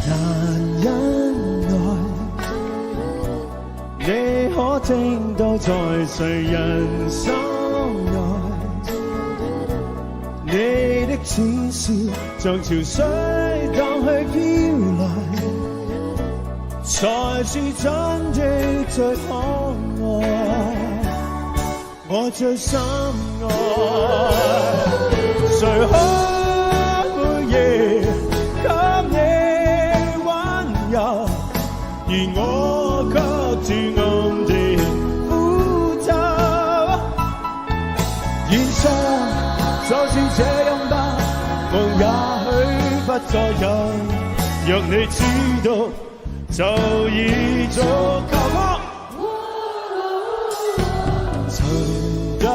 難忍耐，你可聽到在誰人心內，你的淺笑像潮水蕩去飄來，才是真的最可愛，我最深愛。誰可每夜給你溫柔，而我卻自暗地負責。現實就是這樣吧，夢也許不再有，若你知道就已足夠。曾等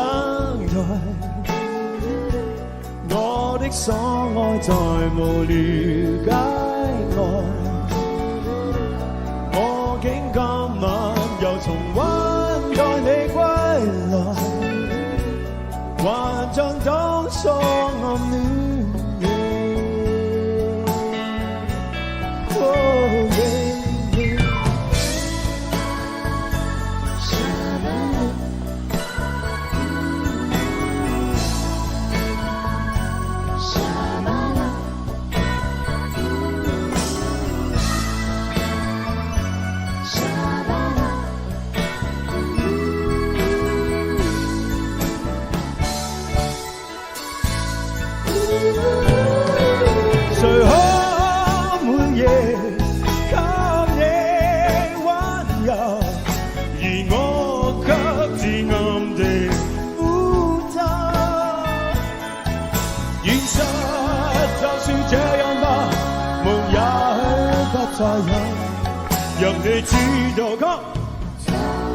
待，我的所愛在無了解愛，我竟今晚又重溫待你歸來，還像當初暗戀。誰可每夜給你溫柔，而我卻自暗地負責。現實就是這樣吧，夢也許不再有，讓你知道就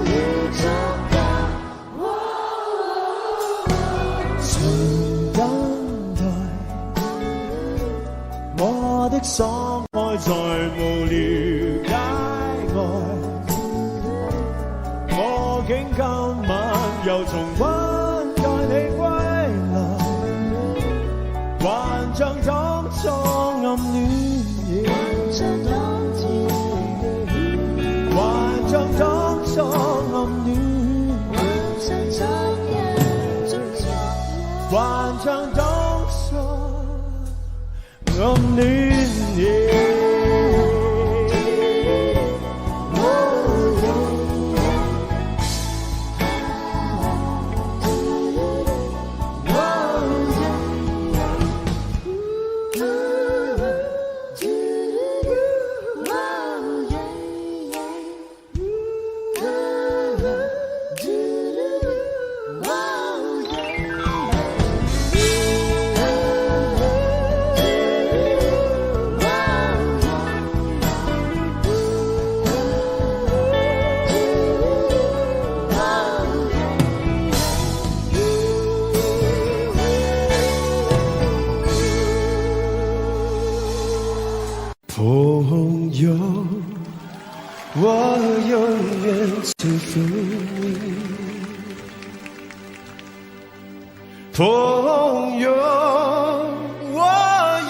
已足夠。我的所愛在無了解愛，我竟今晚又重溫待你歸來，還像當初暗戀，還像當初暗戀，還像當初暗戀。朋友，我永遠祝福你。朋友，我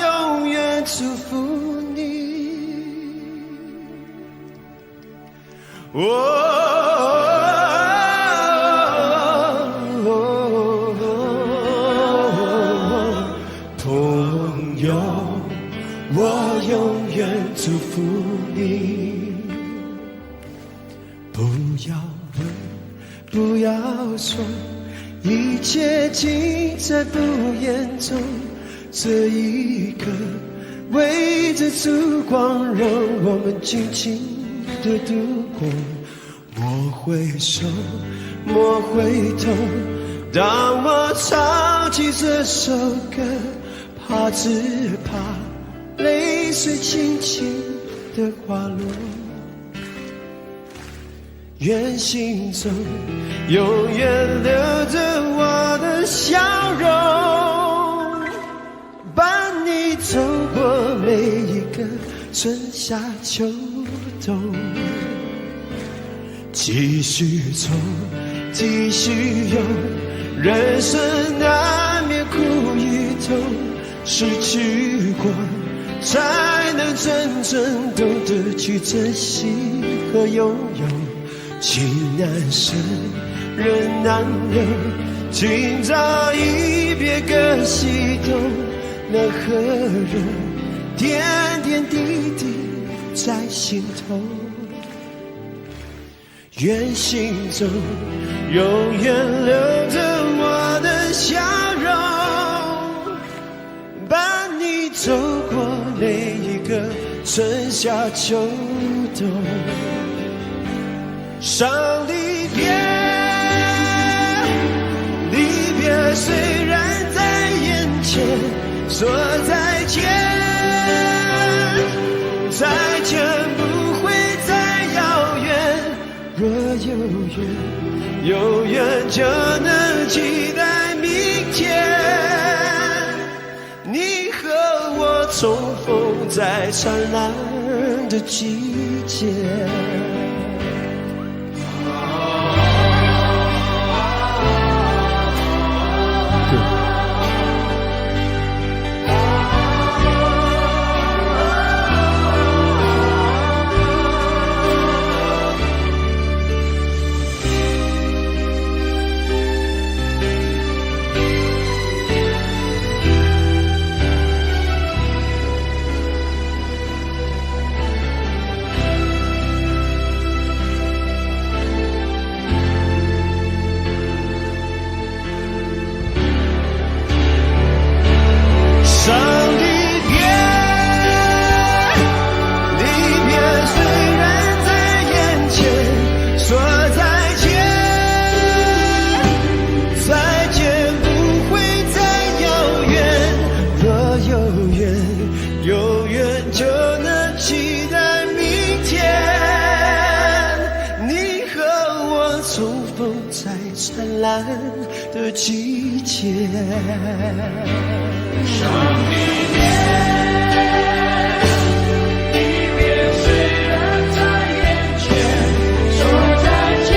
永遠祝福你。朋友，我永遠祝福你，不要問，不要說，一切盡在不言中。這一刻，圍着燭光，讓我們靜靜地度過。莫回首，莫回頭，當我唱起這首歌，怕只怕淚水輕輕的滑落，愿心中永远留着我的笑容，伴你走过每一个春夏秋冬。继续走，继续游，人生难免苦与痛，失去过才能真正懂得去珍惜和拥有。情难舍，人难留，今朝一别各西东，那何人点点滴滴在心头。愿心中永远留着我的笑容，伴你走过每一个春夏秋冬。伤离别，离别虽然在眼前，说再见，再见不会再遥远。若有缘，有缘就能期待明天，你和我重逢在灿烂的季节。灿烂的季节，伤离别，离别虽然在眼前，说再见，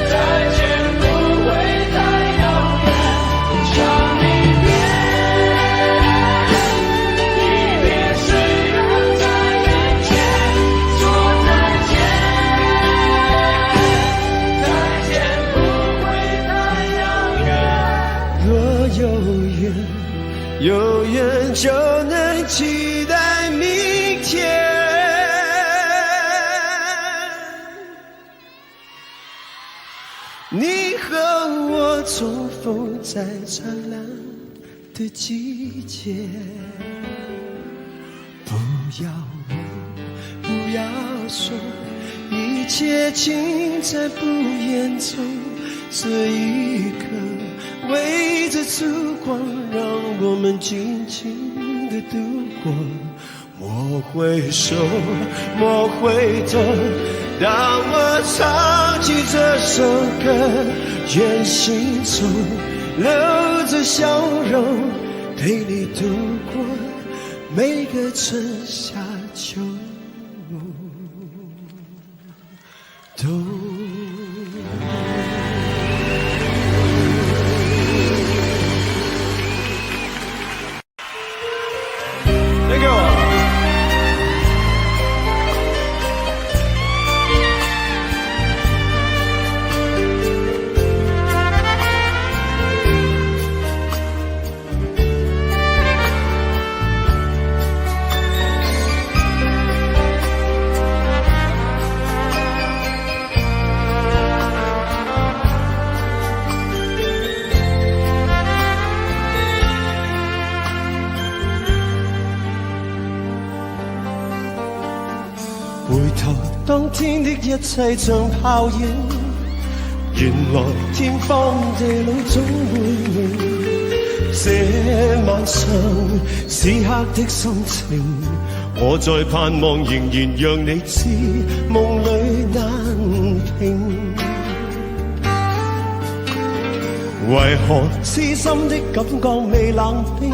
再见不会太遥远。伤离别，离别虽然在眼前，说再见。有缘就能期待明天，你和我重逢在灿烂的季节。不要问，不要说，一切尽在不言中。这一刻围着烛光，让我们静静地度过。莫回首，莫回头，当我唱起这首歌，愿心中留着笑容，陪你度过每个春夏秋冬。回頭當天的一切像泡影，原來天荒地老總會明。這晚上此刻的心情，我在盼望，仍然讓你知夢裏難平。為何痴心的感覺未冷冰？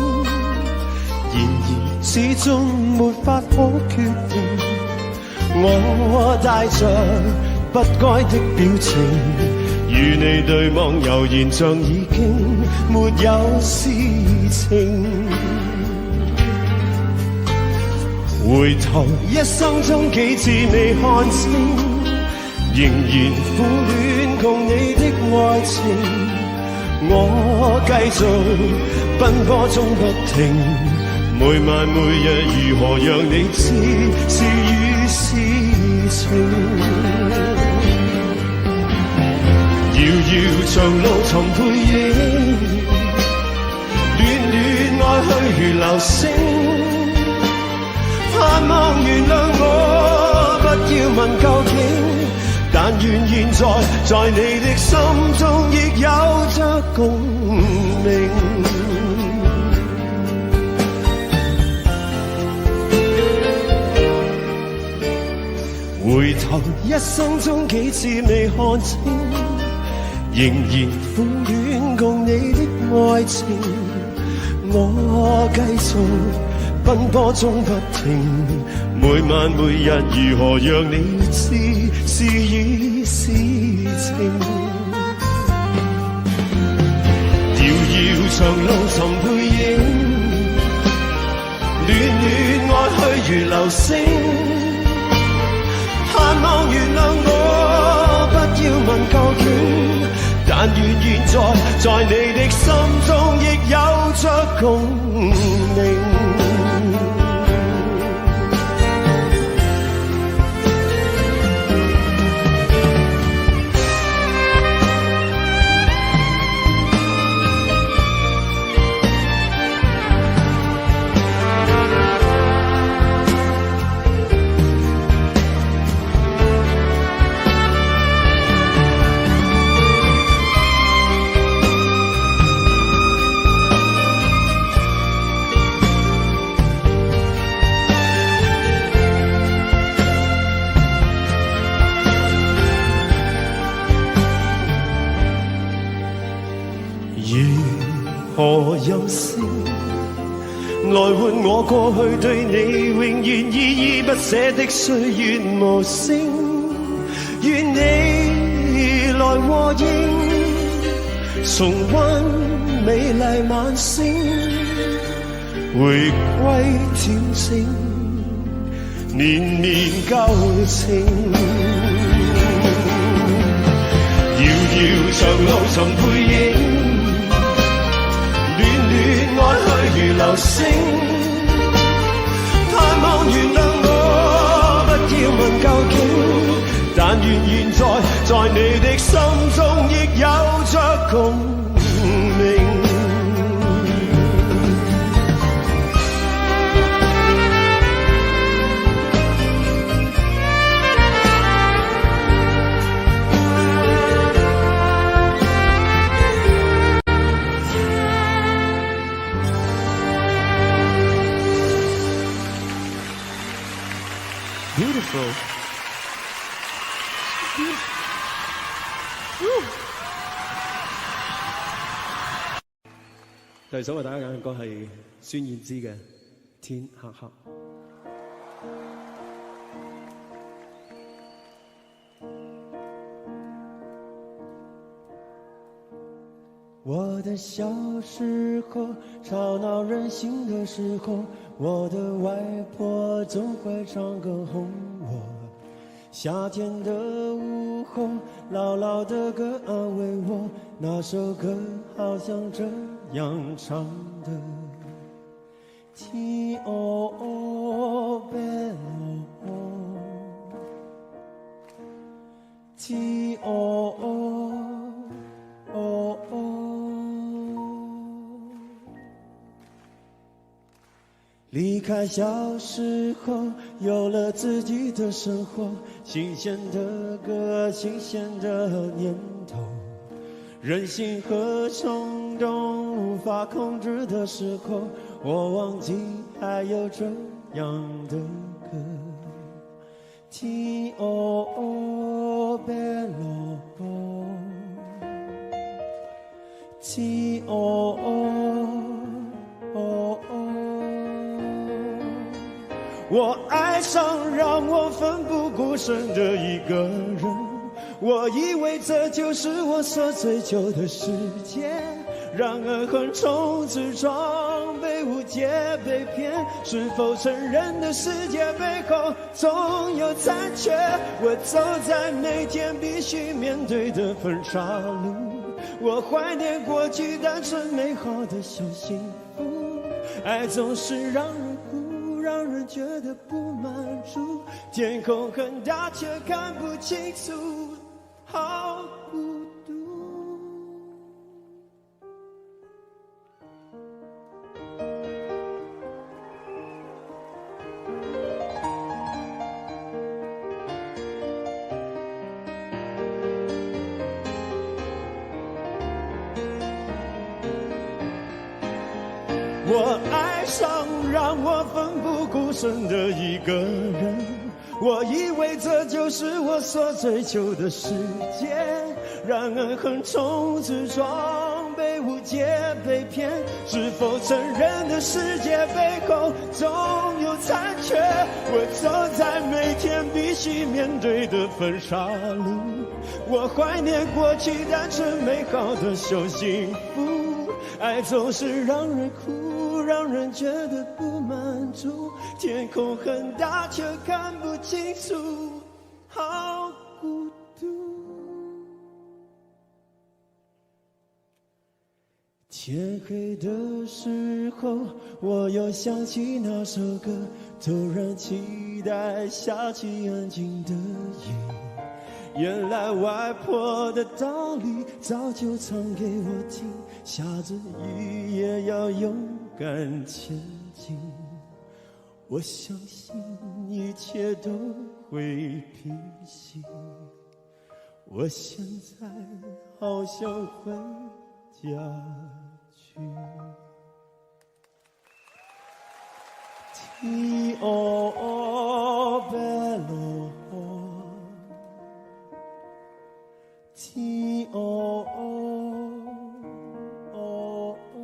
然而始終沒法可決定。我帶着不該的表情，與你對望，悠然像已經沒有事情。回頭一生中幾次未看清，仍然苦戀共你的愛情。我繼續奔波中不停，每晚每日如何讓你知是與是情。遙遙長路尋背影，戀戀愛去如流星。盼望原諒我，不要問究竟，但願現在你的心中亦有着共鳴。回頭一生中幾次未看清，仍然苦戀共你的愛情。我繼續奔波中不停，每晚每日如何讓你知是與是情。遙遙長路尋背影，戀戀愛去如流星。盼望原諒我，不要問究竟，但願現在你的心中亦有着共鳴。何有聲來換我過去對你永遠依依不捨的歲月無聲？願你來和應，重溫美麗晚星，回歸調整綿綿舊情。遙遙長路尋背影，愛去如流星。盼望原諒我，不要問究竟，但願現在你的心中亦有着共鳴。Beautiful. 第二首為大家揀嘅歌係孫燕姿嘅《天黑黑》。我的小時候，吵鬧任性的時候，我的外婆總會唱歌哄我。夏天的午後，姥姥的歌安慰我，那首歌好像這樣唱的。天哦哦白哦，天哦哦哦哦。離開小時候，有了自己的生活，新鮮的歌，新鮮的念頭，任性和衝動無法控制的時候，我忘記還有這样的歌。天哦哦白落，天哦哦。我爱上让我奋不顾身的一个人，我以为这就是我所追求的世界，然而横冲直撞，被误解被骗，是否成人的世界背后总有残缺？我走在每天必须面对的分岔路，我怀念过去单纯美好的小幸福，爱总是让人哭，让人觉得不满足，天空很大却看不清楚，好孤独。我爱上让我奋不顾身的一个人，我以为这就是我所追求的世界，然而横冲直撞，被误解被骗，是否成人的世界背后总有残缺？我走在每天必须面对的分岔路，我怀念过去单纯美好的小幸福，爱总是让人哭，让人觉得不满足，天空很大却看不清楚，好孤独。天黑的时候，我又想起那首歌，突然期待下起安静的夜。原来外婆的道理早就唱给我听，下着雨也要勇敢前进。我相信一切都会平息。我现在好想回家去。天哦哦白落。天哦哦哦哦。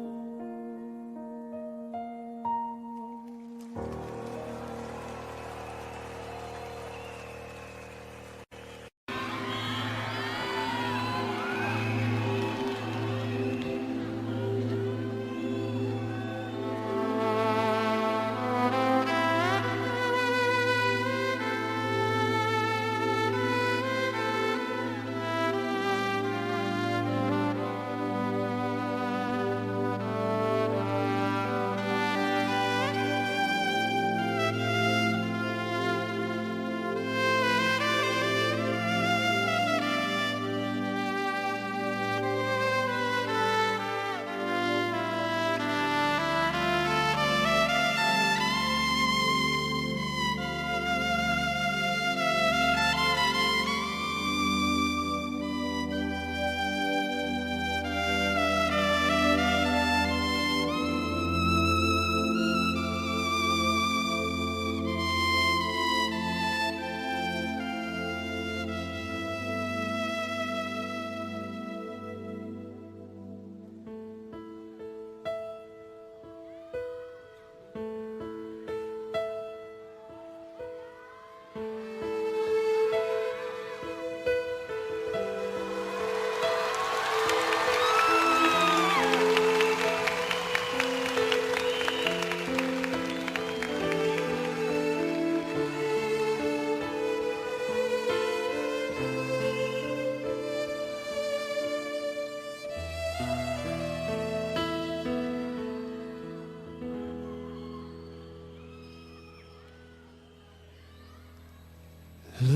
路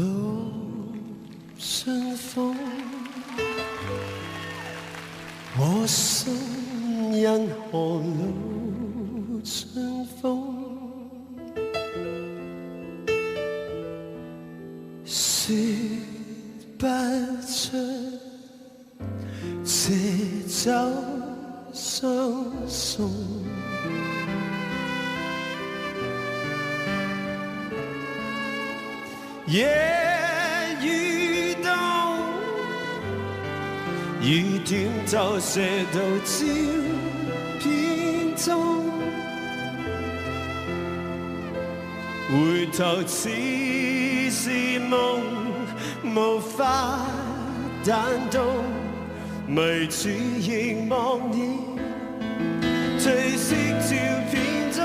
顺风，我心因何路顺风？说不出这走相送。夜雨到，雨點就射到照片中，回頭似是夢，無法彈動，迷住凝望你，褪色照片中。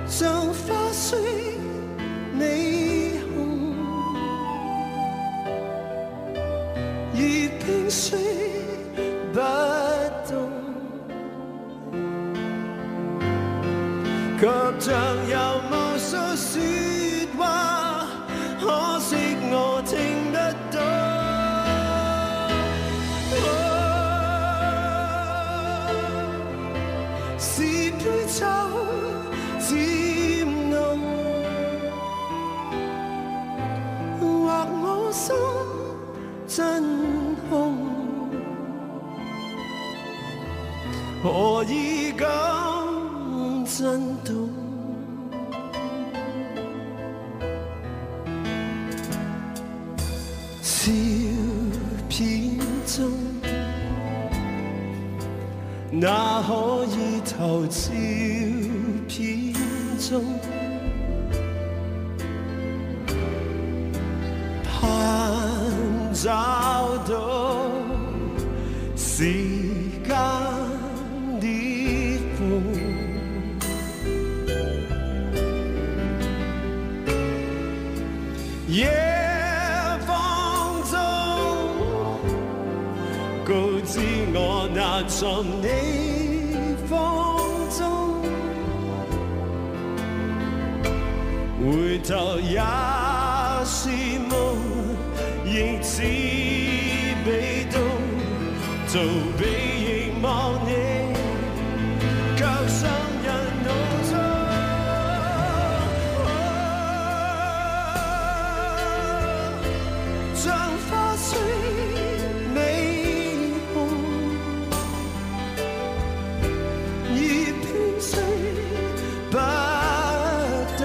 像花雖美紅，如冰水不動，卻像有無數説話，可惜我聽得到。是杯酒漸濃，或我心真空，何以咁震動？照片中，哪可以投照片中？盼找到時間裂縫，夜放縱，告知我那在你風中，回頭也是夢，亦似被動，逃避凝望你，卻傷人腦中。像花雖美紅，如冰水不動，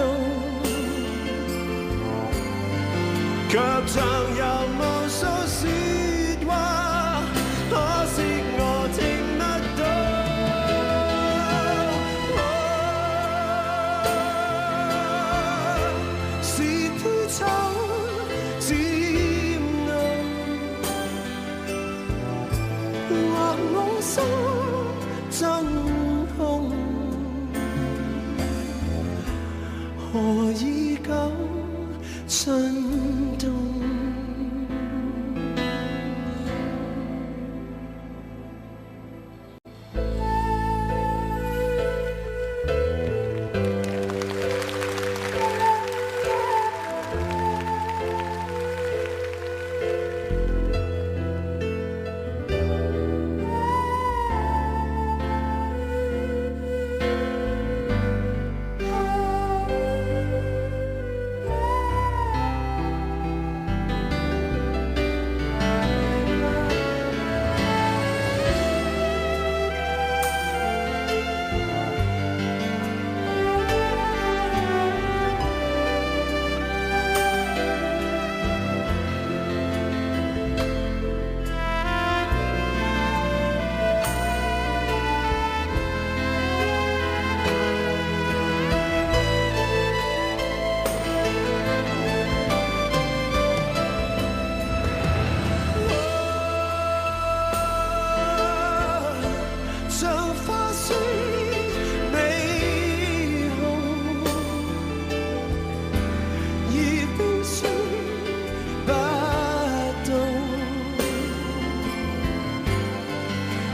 卻像有無數説話，可惜我聽得到。是杯酒漸濃，或我心真空，何以咁震動？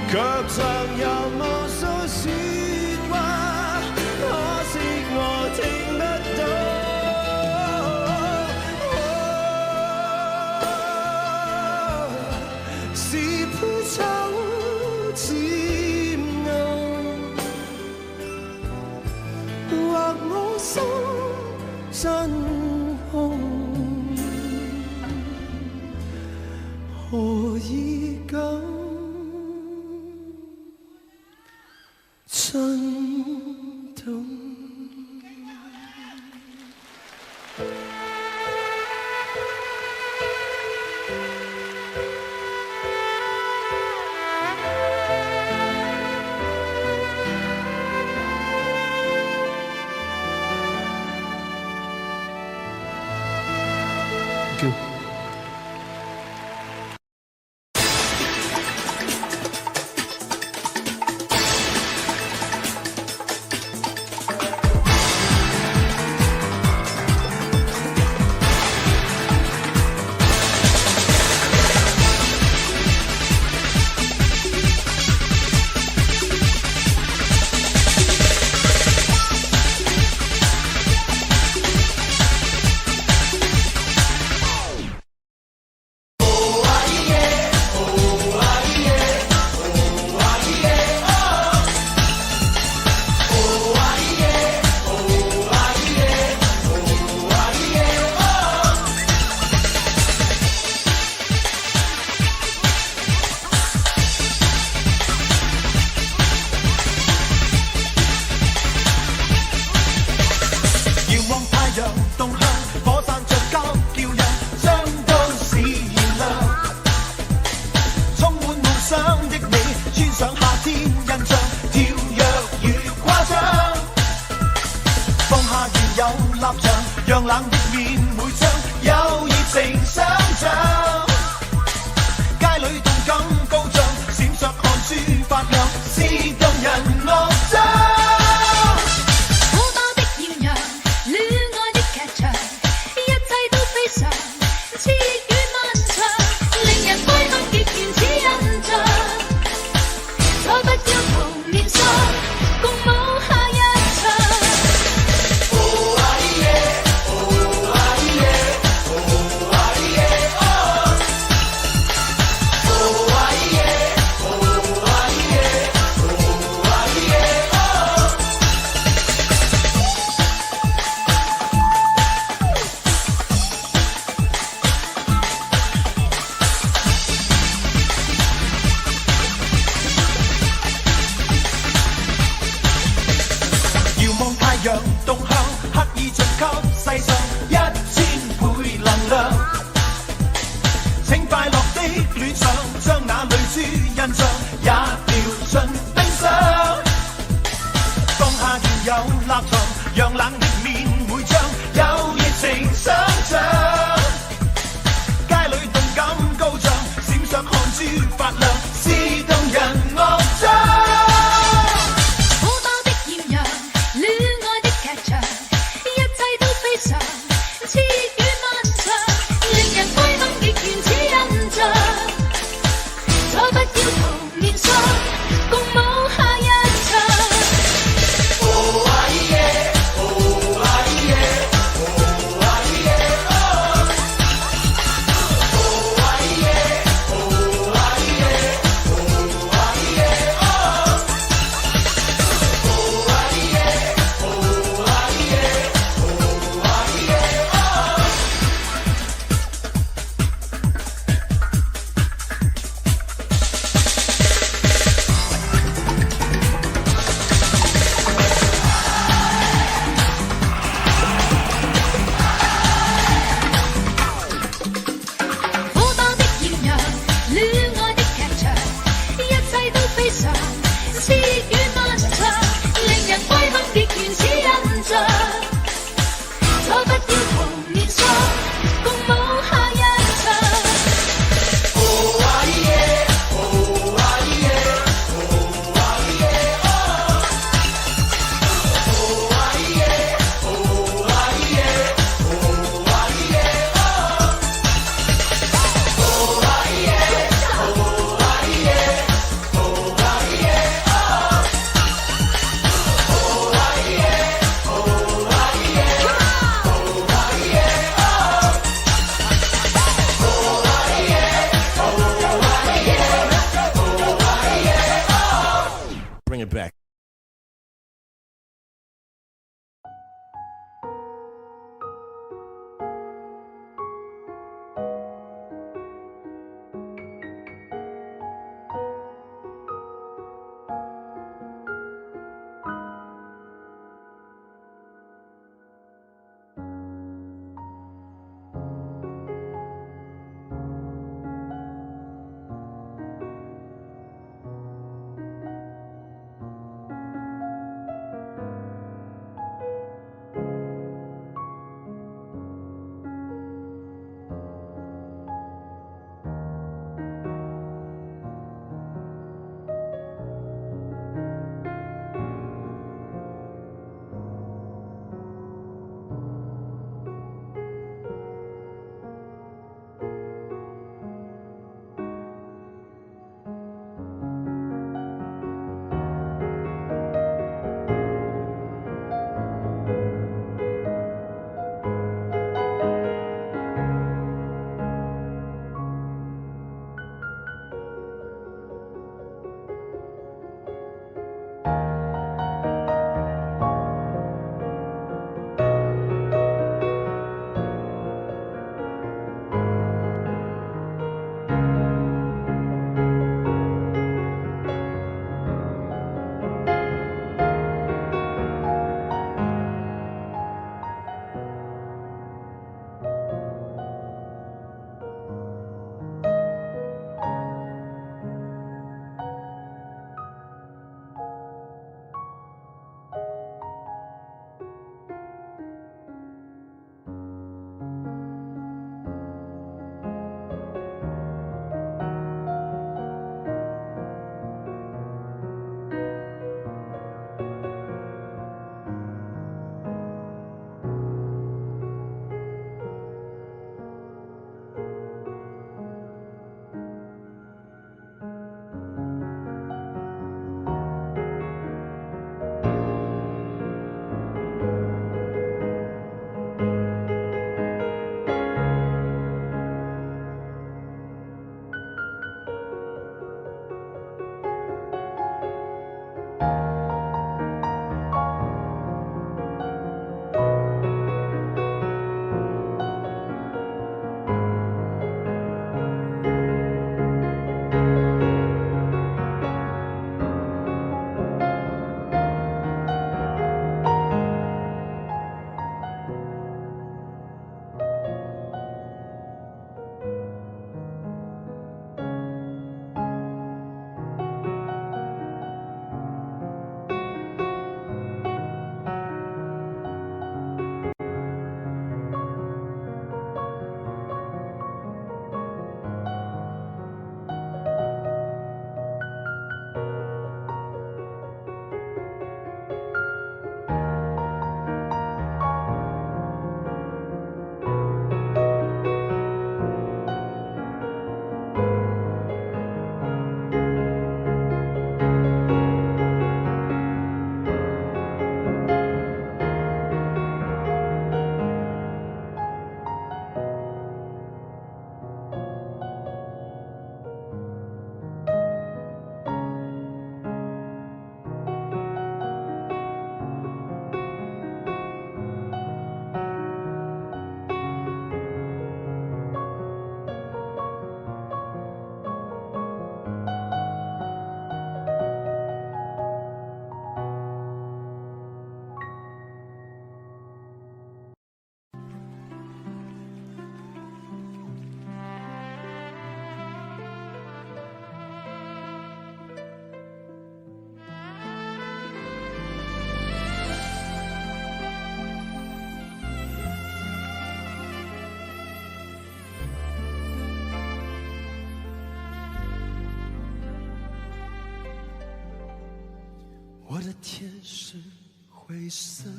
卻像有無數説話，可惜我聽得到。是杯酒漸濃，或我心真空，何以咁？真成想像。街裏動感高漲，閃爍汗珠發亮，是動人樂章。火爆的豔陽，戀愛的劇場，一切都非常熾熱與漫長，令人歸鄉極原始印象。再不要徒面霜，共舞下一場。遙望太陽動向，刻意盡給世上1000倍能量。請快樂的戀上，將那淚珠印象也掉進冰箱。放下原有立場，讓冷的面會將有熱情想像。街裏動感高漲，閃爍汗珠發亮，是動人樂章。火爆的豔陽，戀愛的劇場，一切都非常熾熱與漫長，令人歸鄉極原始印象。再不要徒面霜。我的天是灰色，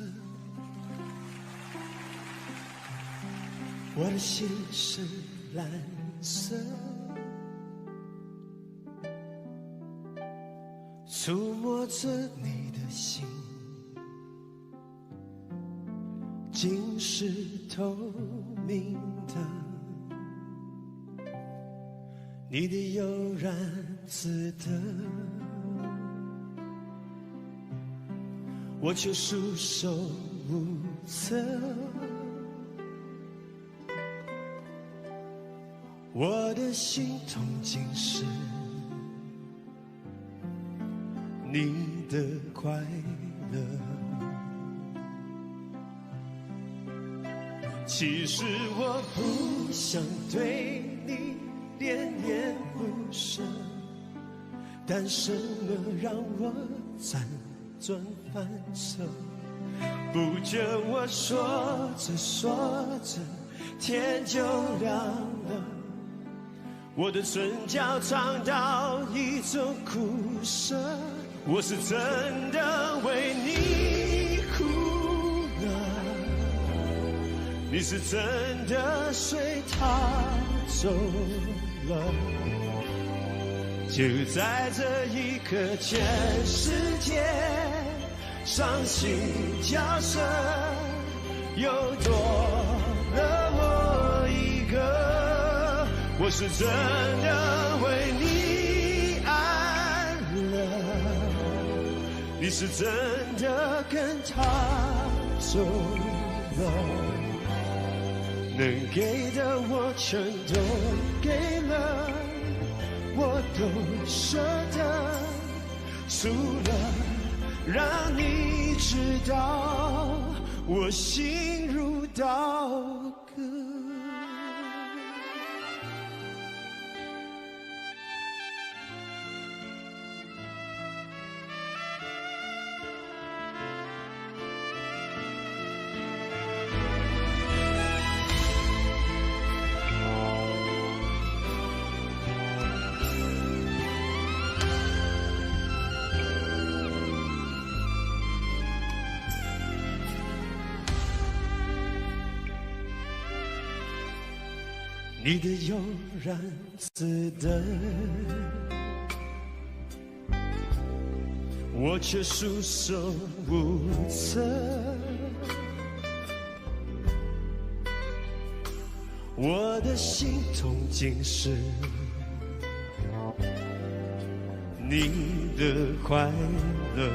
我的心是蓝色，触摸着你的心，竟是透明的。你的悠然自得，我却束手无策。我的心痛竟是你的快乐。其实我不想对你恋恋不舍，但什么让我辗转反侧？不觉我说着说着，天就亮了，我的唇角尝到一种苦涩。我是真的为你哭了，你是真的随他走了。就在这一刻，全世界伤心角色又多了我一个。我是真的为你爱了，你是真的跟他走了。能给的我全都给了，我都舍得，除了让你知道我心如刀割。你的悠然自得，我却束手无策。我的心痛竟是你的快乐。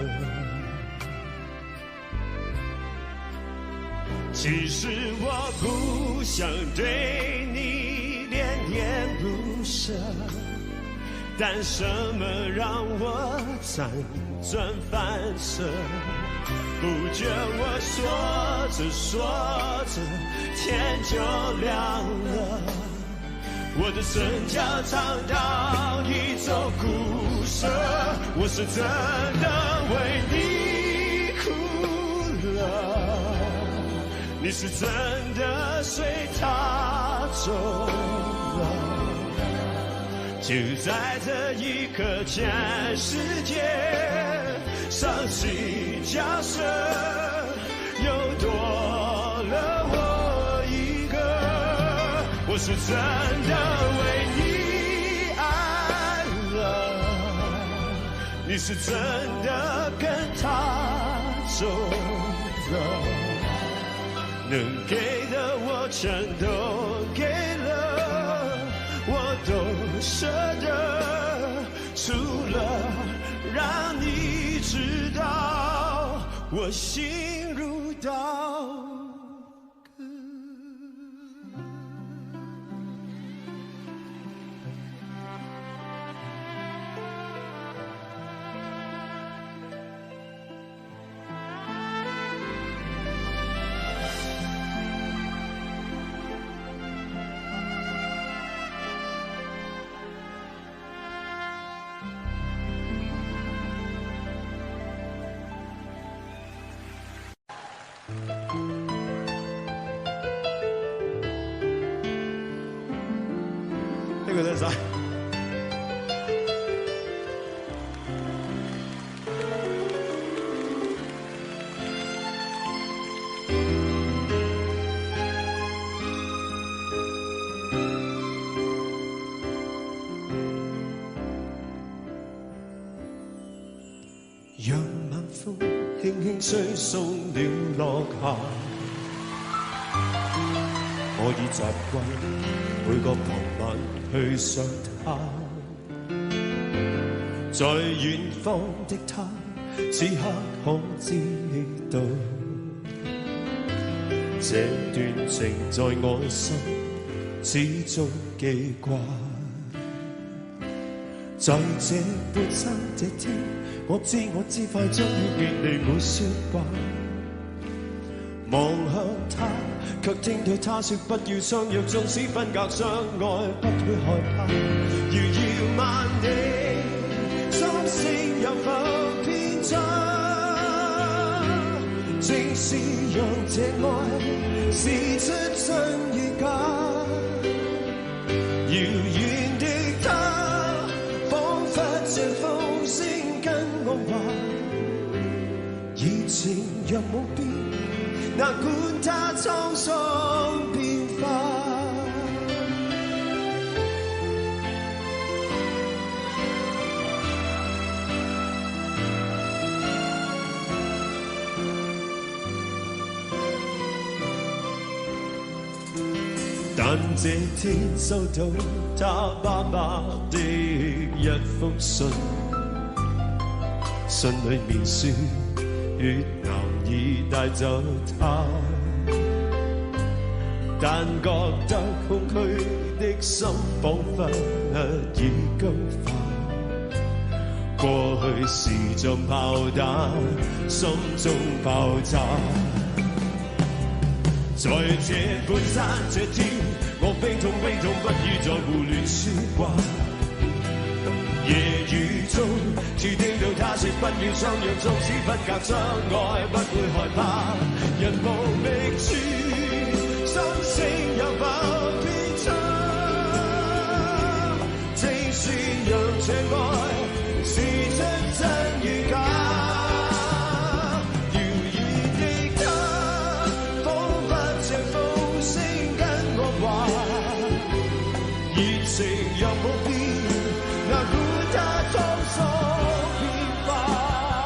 其实我不想对你恋恋不舍，但什么让我辗转反侧？不觉我说着说着，天就亮了，我的唇角尝到一种苦涩。我是真的为你哭了，你是真的随他走了。就在这一刻，全世界伤心角色又多了我一个。我是真的为你爱了，你是真的跟他走了。能给的我全都给了，我都舍得，除了让你知道我心如刀割。呢個得晒。讓晚風輕輕吹送了落霞。我已習慣每個傍晚去想他，在遠方的他，此刻可知道，這段情在我心始終記掛。在這半山這天，我知快將要別離沒說話，望向他，卻聽到他說不要相約，縱使分隔相愛，不會害怕。遙遙萬里，心聲有否偏差？正是讓這愛試出真與假。遙遠的他，彷彿像風聲跟我話，熱情若冇變，哪管它滄桑變化。但這天收到他爸爸的一封信，信裏面說越南已帶走他，但覺得空虛的心彷彿已高化。過去是像炮彈，心中爆炸。在這半山這天，我悲痛，不已再胡亂說話。夜雨中，只聽到他說不要相約，縱使分隔相愛，不會害怕。人無覓處，心聲有否偏差？正是讓這愛試出真與假。情若冇變，哪管它滄桑變化。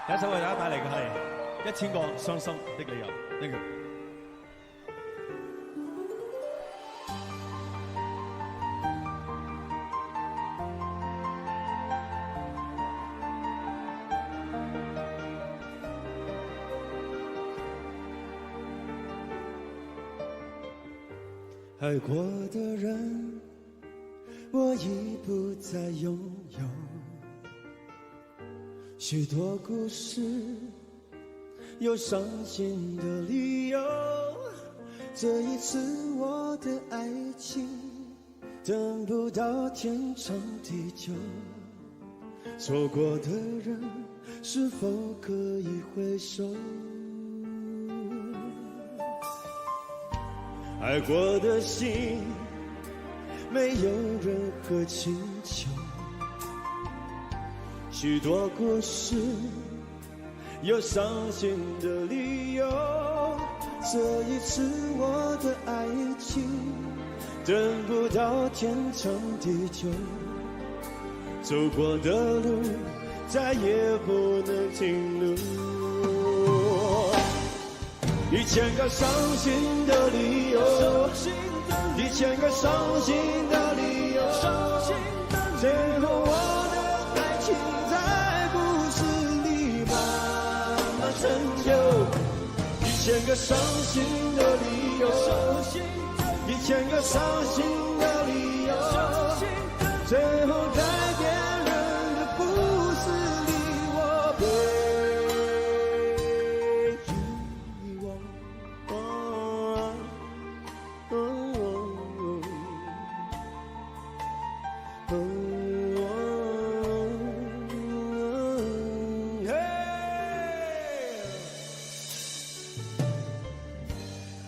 第一首為大家帶嚟嘅係1000個傷心的理由。Thank you。爱过的人，我已不再拥有。许多故事，有伤心的理由。这一次我的爱情等不到天长地久，错过的人是否可以回首？爱过的心没有任何请求，许多故事有伤心的理由。这一次我的爱情等不到天长地久，走过的路再也不能停留。1000个伤心的理由，1000个伤心的理由，最后我的爱情在故事里慢慢成就。1000个伤心的理由，1000个伤心的理由，最后在别人的故事里，我被遗忘。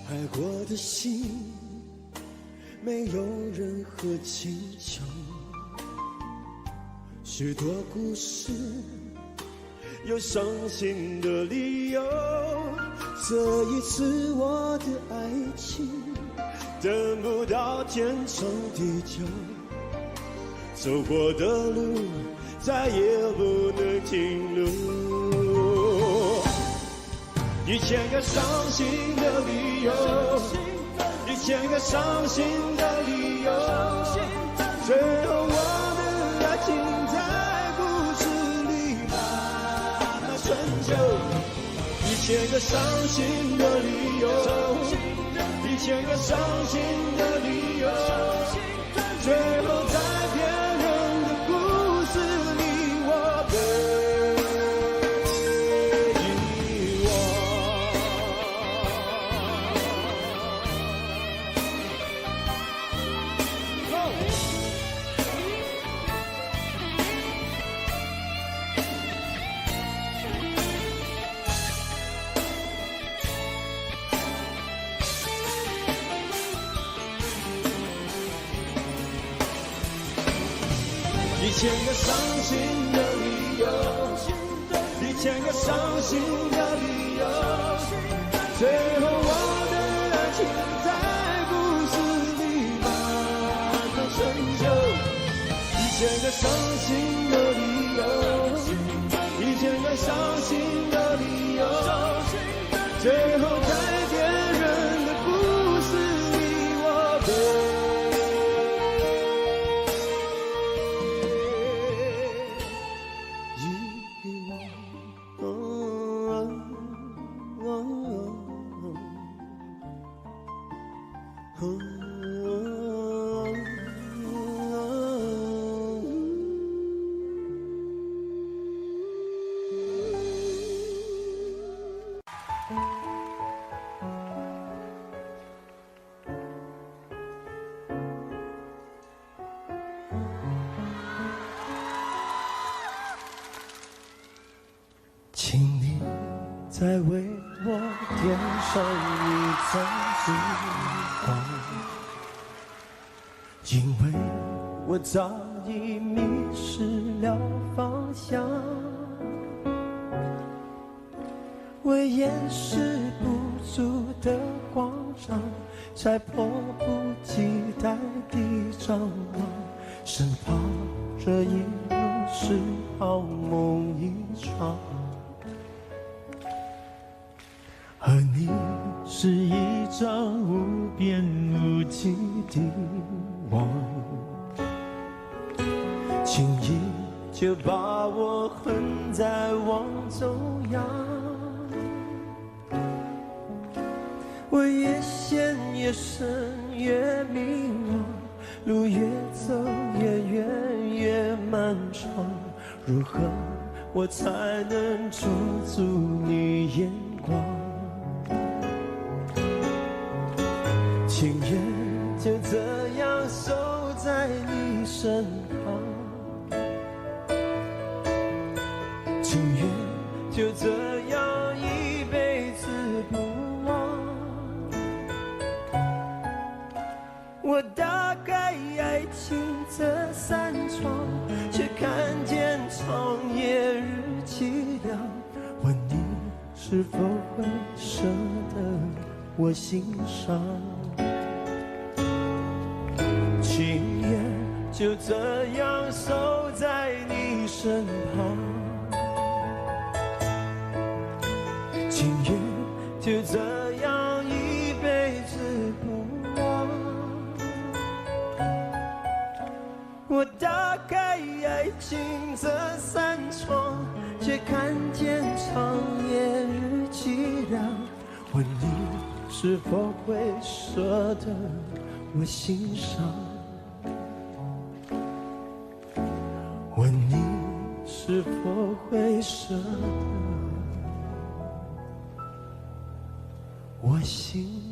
爱过的心没有任何请求，许多故事有伤心的理由。这一次我的爱情等不到天长地久，走过的路再也不能停留。1000个伤心的理由，1000个伤心的理由，最后我的爱情在故事里慢慢成就。1000个伤心的理由，1000个伤心的理由，最后在别人的故事里，我被1000个伤心的理由，1000个伤心的理由，最后我的爱情在故事里慢慢成就。1000个伤心的理由，1000个伤心的理由，最后在别人的故事里，我被请你再为我点上一盏烛光，因为我早已迷失了方向，为掩饰不足的慌张，才迫不及待地张望，生怕这一路是好梦一场。和你是一张无边无际的网，轻易就把我横在网中央。我越陷越深越迷惘，路越走越远越漫长，如何我才能捉住你眼光？情愿就这样守在你身旁，就这样一辈子不忘。我打开爱情这扇窗，却看见长夜日凄凉。问你是否会舍得我心伤？情缘就这样守在你身旁，情缘就这样一辈子不忘。我打开爱情这扇窗，却看见长夜日凄凉。问你是否会舍得我心伤？问你是否会舍得我心